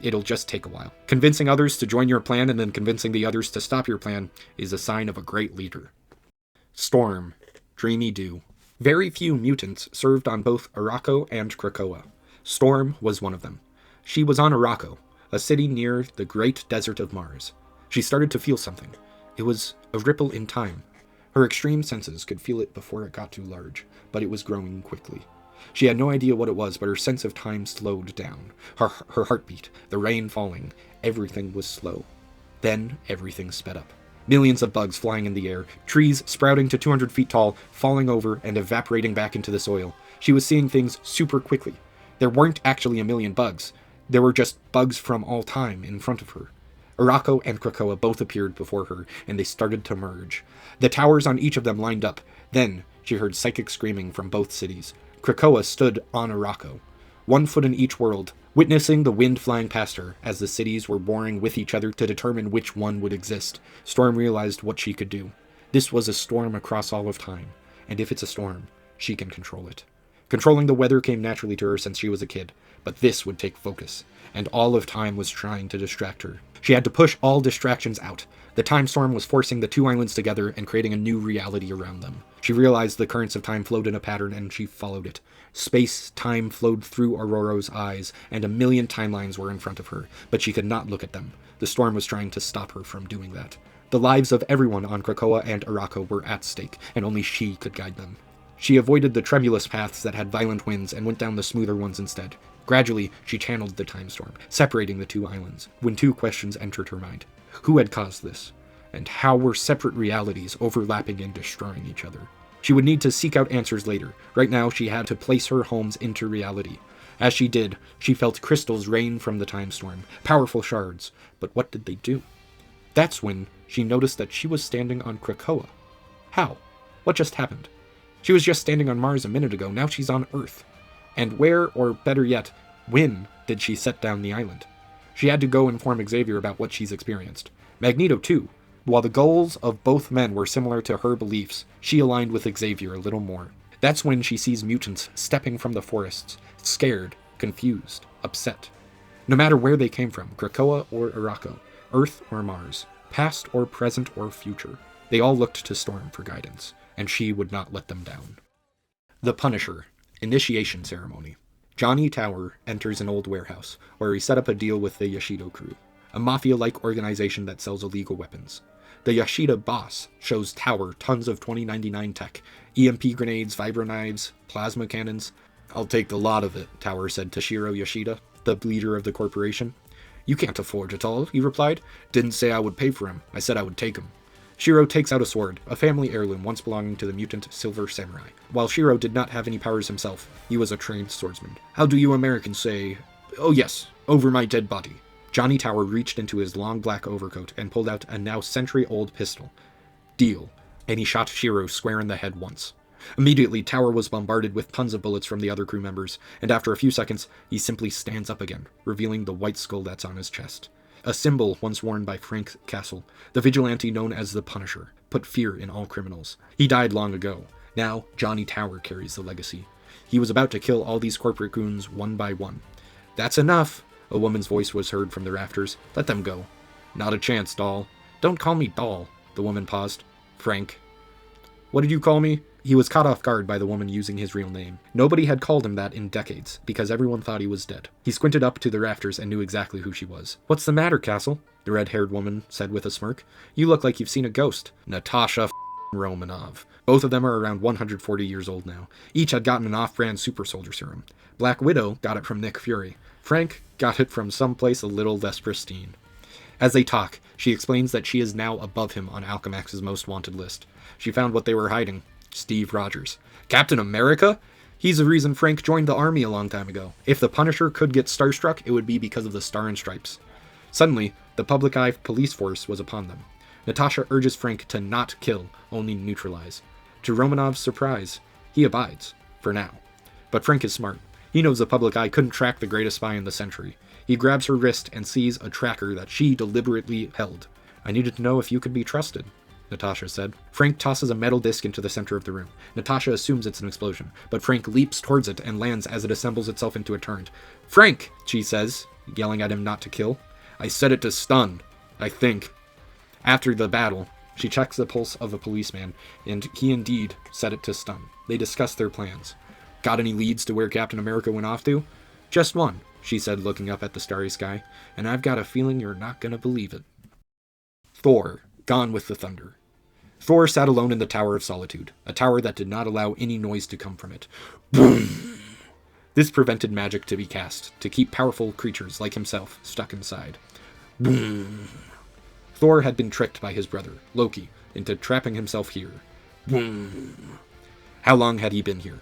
Speaker 1: It'll just take a while. Convincing others to join your plan and then convincing the others to stop your plan is a sign of a great leader. Storm. Dreamy Dew. Very few mutants served on both Arakko and Krakoa. Storm was one of them. She was on Arakko, a city near the great desert of Mars. She started to feel something. It was a ripple in time. Her extreme senses could feel it before it got too large, but it was growing quickly. She had no idea what it was, but her sense of time slowed down. Her heartbeat, the rain falling, everything was slow. Then everything sped up. Millions of bugs flying in the air, trees sprouting to 200 feet tall, falling over and evaporating back into the soil. She was seeing things super quickly. There weren't actually a million bugs. There were just bugs from all time in front of her. Arakko and Krakoa both appeared before her, and they started to merge. The towers on each of them lined up. Then she heard psychic screaming from both cities. Krakoa stood on Arakko, 1 foot in each world, witnessing the wind flying past her as the cities were warring with each other to determine which one would exist. Storm realized what she could do. This was a storm across all of time, and if it's a storm, she can control it. Controlling the weather came naturally to her since she was a kid, but this would take focus, and all of time was trying to distract her. She had to push all distractions out. The time storm was forcing the two islands together and creating a new reality around them. She realized the currents of time flowed in a pattern, and she followed it. Space-time flowed through Aurora's eyes, and a million timelines were in front of her, but she could not look at them. The storm was trying to stop her from doing that. The lives of everyone on Krakoa and Arakko were at stake, and only she could guide them. She avoided the tremulous paths that had violent winds and went down the smoother ones instead. Gradually, she channeled the time storm, separating the two islands, when two questions entered her mind. Who had caused this? And how were separate realities overlapping and destroying each other? She would need to seek out answers later. Right now, she had to place her homes into reality. As she did, she felt crystals rain from the time storm, powerful shards. But what did they do? That's when she noticed that she was standing on Krakoa. How? What just happened? She was just standing on Mars a minute ago, now she's on Earth. And where, or better yet, when did she set down the island? She had to go inform Xavier about what she's experienced. Magneto, too. While the goals of both men were similar to her beliefs, she aligned with Xavier a little more. That's when she sees mutants stepping from the forests, scared, confused, upset. No matter where they came from, Krakoa or Arakko, Earth or Mars, past or present or future, they all looked to Storm for guidance, and she would not let them down. The Punisher. Initiation Ceremony. Johnny Tower enters an old warehouse, where he set up a deal with the Yashido crew, a mafia-like organization that sells illegal weapons. The Yashida boss shows Tower tons of 2099 tech, EMP grenades, vibro knives, plasma cannons. "I'll take the lot of it," Tower said to Shiro Yashida, the leader of the corporation. "You can't afford it all," he replied. "Didn't say I would pay for him, I said I would take him." Shiro takes out a sword, a family heirloom once belonging to the mutant Silver Samurai. While Shiro did not have any powers himself, he was a trained swordsman. "How do you Americans say, 'Oh yes, over my dead body'?" Johnny Tower reached into his long black overcoat and pulled out a now century-old pistol. "Deal," and he shot Shiro square in the head once. Immediately, Tower was bombarded with tons of bullets from the other crew members, and after a few seconds, he simply stands up again, revealing the white skull that's on his chest. A symbol once worn by Frank Castle, the vigilante known as the Punisher, put fear in all criminals. He died long ago. Now, Johnny Tower carries the legacy. He was about to kill all these corporate goons one by one. "That's enough," a woman's voice was heard from the rafters. "Let them go." "Not a chance, doll." "Don't call me doll." The woman paused. "Frank." "What did you call me?" He was caught off guard by the woman using his real name. Nobody had called him that in decades, because everyone thought he was dead. He squinted up to the rafters and knew exactly who she was. "What's the matter, Castle?" the red-haired woman said with a smirk. "You look like you've seen a ghost." Natasha Romanov. Both of them are around 140 years old now. Each had gotten an off-brand super soldier serum. Black Widow got it from Nick Fury. Frank got it from someplace a little less pristine. As they talk, she explains that she is now above him on Alchemax's most wanted list. She found what they were hiding. Steve Rogers. Captain America? He's the reason Frank joined the army a long time ago. If the Punisher could get starstruck, it would be because of the Star and Stripes. Suddenly, the public eye police force was upon them. Natasha urges Frank to not kill, only neutralize. To Romanov's surprise, he abides, for now. But Frank is smart. He knows the public eye couldn't track the greatest spy in the century. He grabs her wrist and sees a tracker that she deliberately held. "I needed to know if you could be trusted," Natasha said. Frank tosses a metal disc into the center of the room. Natasha assumes it's an explosion, but Frank leaps towards it and lands as it assembles itself into a turret. "Frank," she says, yelling at him not to kill. "I set it to stun, I think." After the battle, she checks the pulse of a policeman, and he indeed set it to stun. They discuss their plans. "Got any leads to where Captain America went off to?" "Just one," she said, looking up at the starry sky, "and I've got a feeling you're not gonna believe it." Thor, Gone with the Thunder. Thor sat alone in the Tower of Solitude, a tower that did not allow any noise to come from it. Boom! This prevented magic to be cast, to keep powerful creatures like himself stuck inside. Boom! Thor had been tricked by his brother, Loki, into trapping himself here. Boom! How long had he been here?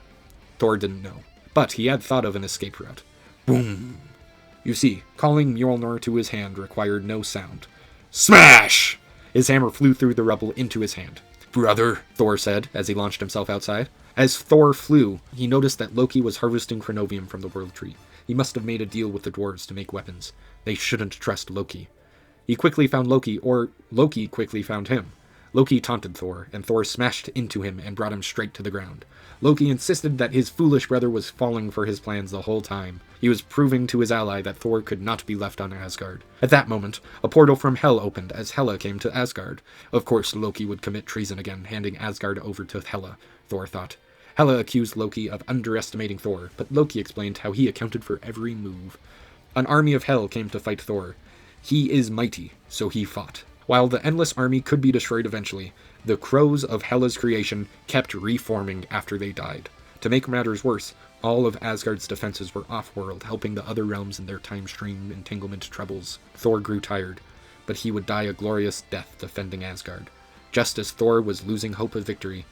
Speaker 1: Thor didn't know, but he had thought of an escape route. Boom! You see, calling Mjolnir to his hand required no sound. Smash! His hammer flew through the rubble into his hand. "Brother," Thor said as he launched himself outside. As Thor flew, he noticed that Loki was harvesting chronovium from the World Tree. He must have made a deal with the dwarves to make weapons. They shouldn't trust Loki. He quickly found Loki, or Loki quickly found him. Loki taunted Thor, and Thor smashed into him and brought him straight to the ground. Loki insisted that his foolish brother was falling for his plans the whole time. He was proving to his ally that Thor could not be left on Asgard. At that moment, a portal from Hell opened as Hela came to Asgard. Of course, Loki would commit treason again, handing Asgard over to Hela, Thor thought. Hela accused Loki of underestimating Thor, but Loki explained how he accounted for every move. An army of Hell came to fight Thor. He is mighty, so he fought. While the Endless Army could be destroyed eventually, the crows of Hela's creation kept reforming after they died. To make matters worse, all of Asgard's defenses were off-world, helping the other realms in their time stream entanglement troubles. Thor grew tired, but he would die a glorious death defending Asgard. Just as Thor was losing hope of victory,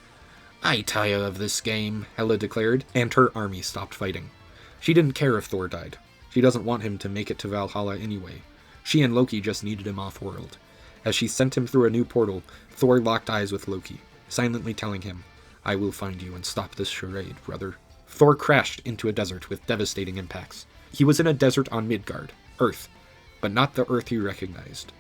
Speaker 1: "I tire of this game," Hela declared, and her army stopped fighting. She didn't care if Thor died. She doesn't want him to make it to Valhalla anyway. She and Loki just needed him off-world. As she sent him through a new portal, Thor locked eyes with Loki, silently telling him, "I will find you and stop this charade, brother." Thor crashed into a desert with devastating impacts. He was in a desert on Midgard, Earth, but not the Earth he recognized.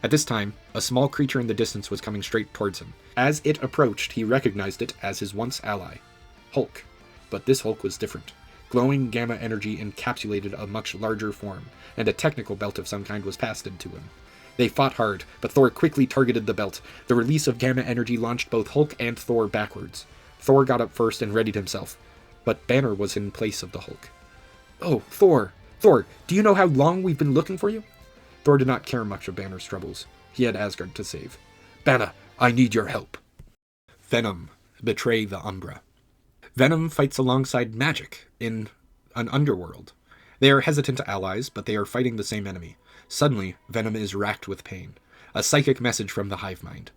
Speaker 1: At this time, a small creature in the distance was coming straight towards him. As it approached, he recognized it as his once ally, Hulk. But this Hulk was different. Glowing gamma energy encapsulated a much larger form, and a technical belt of some kind was passed into him. They fought hard, but Thor quickly targeted the belt. The release of gamma energy launched both Hulk and Thor backwards. Thor got up first and readied himself, but Banner was in place of the Hulk. "Oh, Thor! Thor, do you know how long we've been looking for you?" Thor did not care much of Banner's troubles. He had Asgard to save. "Banner, I need your help." Venom, betray the Umbra. Venom fights alongside Magik in an underworld. They are hesitant allies, but they are fighting the same enemy. Suddenly, Venom is racked with pain. A psychic message from the Hive Mind.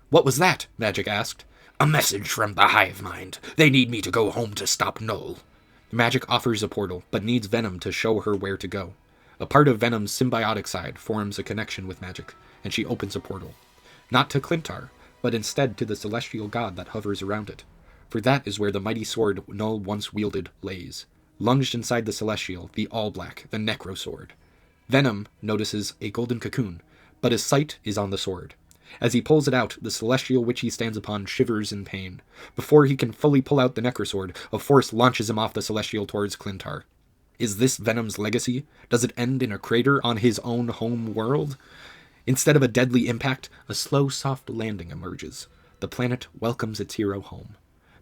Speaker 1: "What was that?" Magik asked. "A message from the Hive Mind. They need me to go home to stop Null." Magik offers a portal, but needs Venom to show her where to go. A part of Venom's symbiotic side forms a connection with Magik, and she opens a portal. Not to Clintar, but instead to the celestial god that hovers around it. For that is where the mighty sword Null once wielded lays. Lunged inside the celestial, the all-black, the Necro Sword. Venom notices a golden cocoon, but his sight is on the sword. As he pulls it out, the celestial witch he stands upon shivers in pain. Before he can fully pull out the Necrosword, a force launches him off the celestial towards Clintar. Is this Venom's legacy? Does it end in a crater on his own home world? Instead of a deadly impact, a slow, soft landing emerges. The planet welcomes its hero home.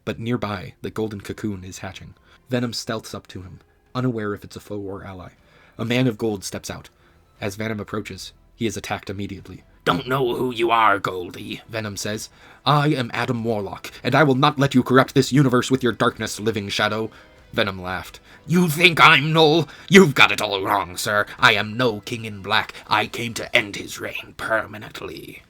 Speaker 1: But nearby, the golden cocoon is hatching. Venom stealths up to him, unaware if it's a foe or ally. A man of gold steps out. As Venom approaches, he is attacked immediately. "Don't know who you are, Goldie," Venom says. "I am Adam Warlock, and I will not let you corrupt this universe with your darkness, living shadow." Venom laughed. "You think I'm Null? You've got it all wrong, sir. I am no king in black. I came to end his reign permanently."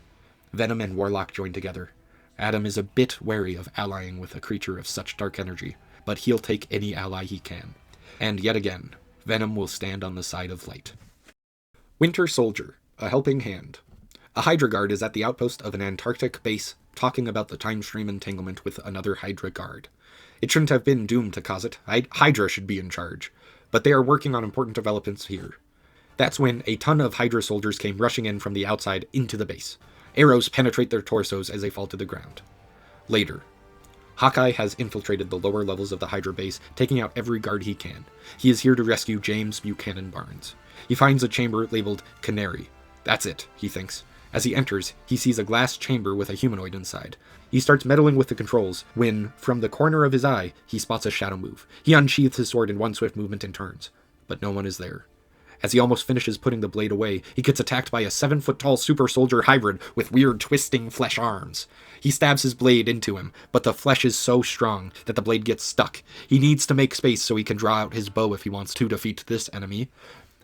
Speaker 1: Venom and Warlock join together. Adam is a bit wary of allying with a creature of such dark energy, but he'll take any ally he can. And yet again, Venom will stand on the side of light. Winter Soldier, a helping hand. A Hydra guard is at the outpost of an Antarctic base talking about the time stream entanglement with another Hydra guard. It shouldn't have been doomed to cause it. Hydra should be in charge. But they are working on important developments here. That's when a ton of Hydra soldiers came rushing in from the outside into the base. Arrows penetrate their torsos as they fall to the ground. Later, Hawkeye has infiltrated the lower levels of the Hydra base, taking out every guard he can. He is here to rescue James Buchanan Barnes. He finds a chamber labeled Canary. That's it, he thinks. As he enters, he sees a glass chamber with a humanoid inside. He starts meddling with the controls when, from the corner of his eye, he spots a shadow move. He unsheathes his sword in one swift movement and turns, but no one is there. As he almost finishes putting the blade away, he gets attacked by a 7-foot-tall super soldier hybrid with weird twisting flesh arms. He stabs his blade into him, but the flesh is so strong that the blade gets stuck. He needs to make space so he can draw out his bow if he wants to defeat this enemy.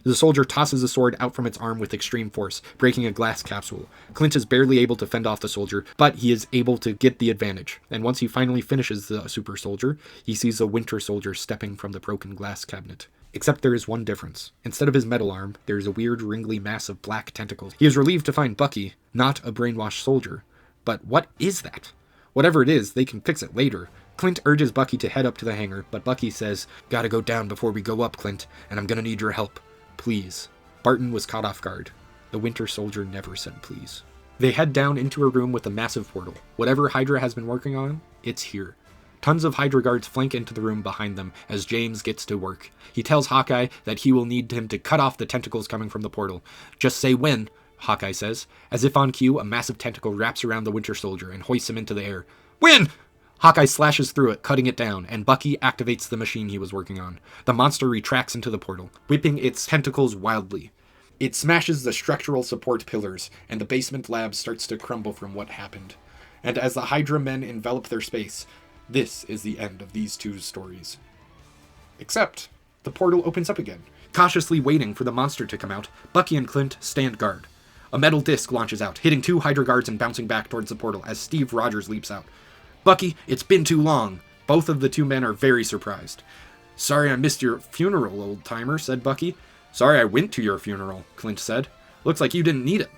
Speaker 1: The soldier tosses the sword out from its arm with extreme force, breaking a glass capsule. Clint is barely able to fend off the soldier, but he is able to get the advantage. And once he finally finishes the super soldier, he sees a Winter Soldier stepping from the broken glass cabinet. Except there is one difference. Instead of his metal arm, there is a weird, wrinkly mass of black tentacles. He is relieved to find Bucky, not a brainwashed soldier. But what is that? Whatever it is, they can fix it later. Clint urges Bucky to head up to the hangar, but Bucky says, "Gotta go down before we go up, Clint, and I'm gonna need your help. Please." Barton was caught off guard. The Winter Soldier never said please. They head down into a room with a massive portal. Whatever Hydra has been working on, it's here. Tons of Hydra guards flank into the room behind them as James gets to work. He tells Hawkeye that he will need him to cut off the tentacles coming from the portal. Just say when, Hawkeye says. As if on cue, a massive tentacle wraps around the Winter Soldier and hoists him into the air. When! Hawkeye slashes through it, cutting it down, and Bucky activates the machine he was working on. The monster retracts into the portal, whipping its tentacles wildly. It smashes the structural support pillars, and the basement lab starts to crumble from what happened. And as the Hydra men envelop their space, this is the end of these two stories. Except, the portal opens up again. Cautiously waiting for the monster to come out, Bucky and Clint stand guard. A metal disc launches out, hitting two Hydra guards and bouncing back towards the portal as Steve Rogers leaps out. Bucky, it's been too long. Both of the two men are very surprised. Sorry I missed your funeral, old-timer, said Bucky. Sorry I went to your funeral, Clint said. Looks like you didn't need it.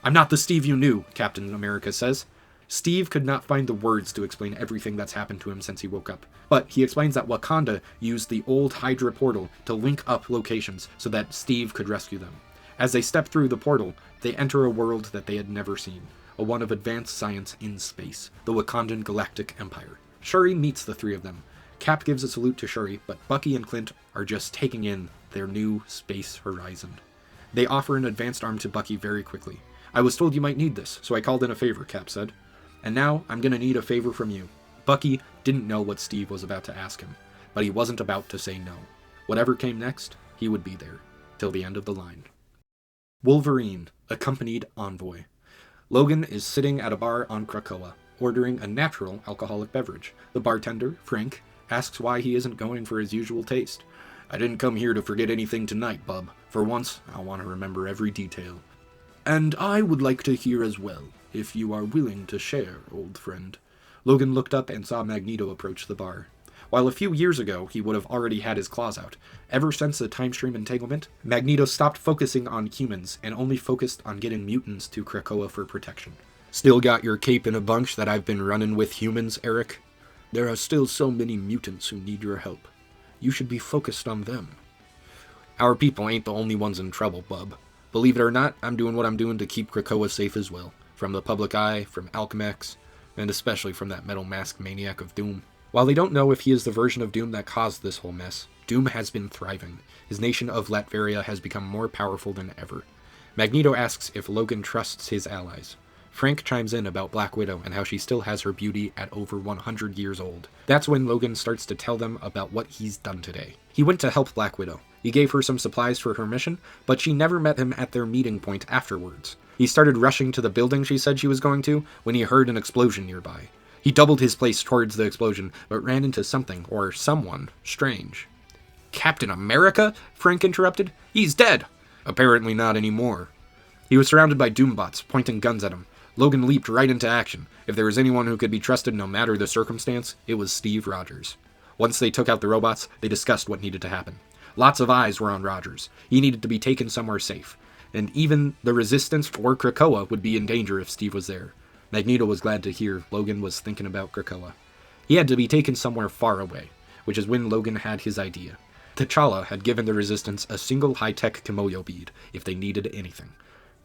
Speaker 1: I'm not the Steve you knew, Captain America says. Steve could not find the words to explain everything that's happened to him since he woke up, but he explains that Wakanda used the old Hydra portal to link up locations so that Steve could rescue them. As they step through the portal, they enter a world that they had never seen, a one of advanced science in space, the Wakandan Galactic Empire. Shuri meets the three of them. Cap gives a salute to Shuri, but Bucky and Clint are just taking in their new space horizon. They offer an advanced arm to Bucky very quickly. I was told you might need this, so I called in a favor, Cap said. And now, I'm gonna need a favor from you. Bucky didn't know what Steve was about to ask him, but he wasn't about to say no. Whatever came next, he would be there, till the end of the line. Wolverine, accompanied envoy. Logan is sitting at a bar on Krakoa, ordering a natural alcoholic beverage. The bartender, Frank, asks why he isn't going for his usual taste. I didn't come here to forget anything tonight, bub. For once, I want to remember every detail. And I would like to hear as well, if you are willing to share, old friend. Logan looked up and saw Magneto approach the bar. While a few years ago he would have already had his claws out, ever since the time stream entanglement, Magneto stopped focusing on humans and only focused on getting mutants to Krakoa for protection. Still got your cape in a bunch that I've been running with humans, Eric? There are still so many mutants who need your help. You should be focused on them. Our people ain't the only ones in trouble, bub. Believe it or not, I'm doing what I'm doing to keep Krakoa safe as well. From the public eye, from Alchemax, and especially from that metal mask maniac of Doom. While they don't know if he is the version of Doom that caused this whole mess, Doom has been thriving. His nation of Latveria has become more powerful than ever. Magneto asks if Logan trusts his allies. Frank chimes in about Black Widow and how she still has her beauty at over 100 years old. That's when Logan starts to tell them about what he's done today. He went to help Black Widow. He gave her some supplies for her mission, but she never met him at their meeting point afterwards. He started rushing to the building she said she was going to when he heard an explosion nearby. He doubled his pace towards the explosion, but ran into something, or someone, strange. Captain America? Frank interrupted. He's dead! Apparently not anymore. He was surrounded by Doombots, pointing guns at him. Logan leaped right into action. If there was anyone who could be trusted no matter the circumstance, it was Steve Rogers. Once they took out the robots, they discussed what needed to happen. Lots of eyes were on Rogers. He needed to be taken somewhere safe. And even the Resistance or Krakoa would be in danger if Steve was there. Magneto was glad to hear Logan was thinking about Krakoa. He had to be taken somewhere far away, which is when Logan had his idea. T'Challa had given the Resistance a single high-tech Kimoyo bead if they needed anything,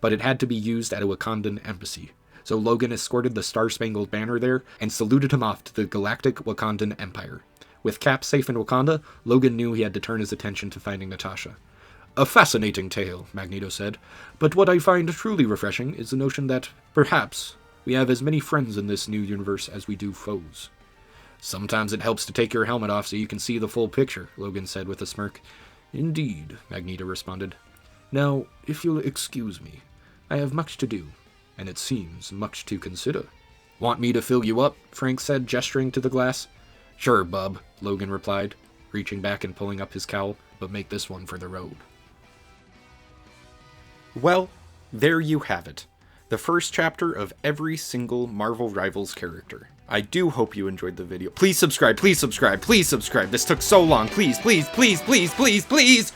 Speaker 1: but it had to be used at a Wakandan embassy. So Logan escorted the Star-Spangled Banner there and saluted him off to the Galactic Wakandan Empire. With Cap safe in Wakanda, Logan knew he had to turn his attention to finding Natasha. A fascinating tale, Magneto said, but what I find truly refreshing is the notion that, perhaps, we have as many friends in this new universe as we do foes. Sometimes it helps to take your helmet off so you can see the full picture, Logan said with a smirk. Indeed, Magneto responded. Now, if you'll excuse me, I have much to do, and it seems much to consider. Want me to fill you up? Frank said, gesturing to the glass. Sure, bub, Logan replied, reaching back and pulling up his cowl, but make this one for the road. Well, there you have it. The first chapter of every single Marvel Rivals character. I do hope you enjoyed the video. Please subscribe, please subscribe, please subscribe. This took so long. Please, please, please, please, please, please!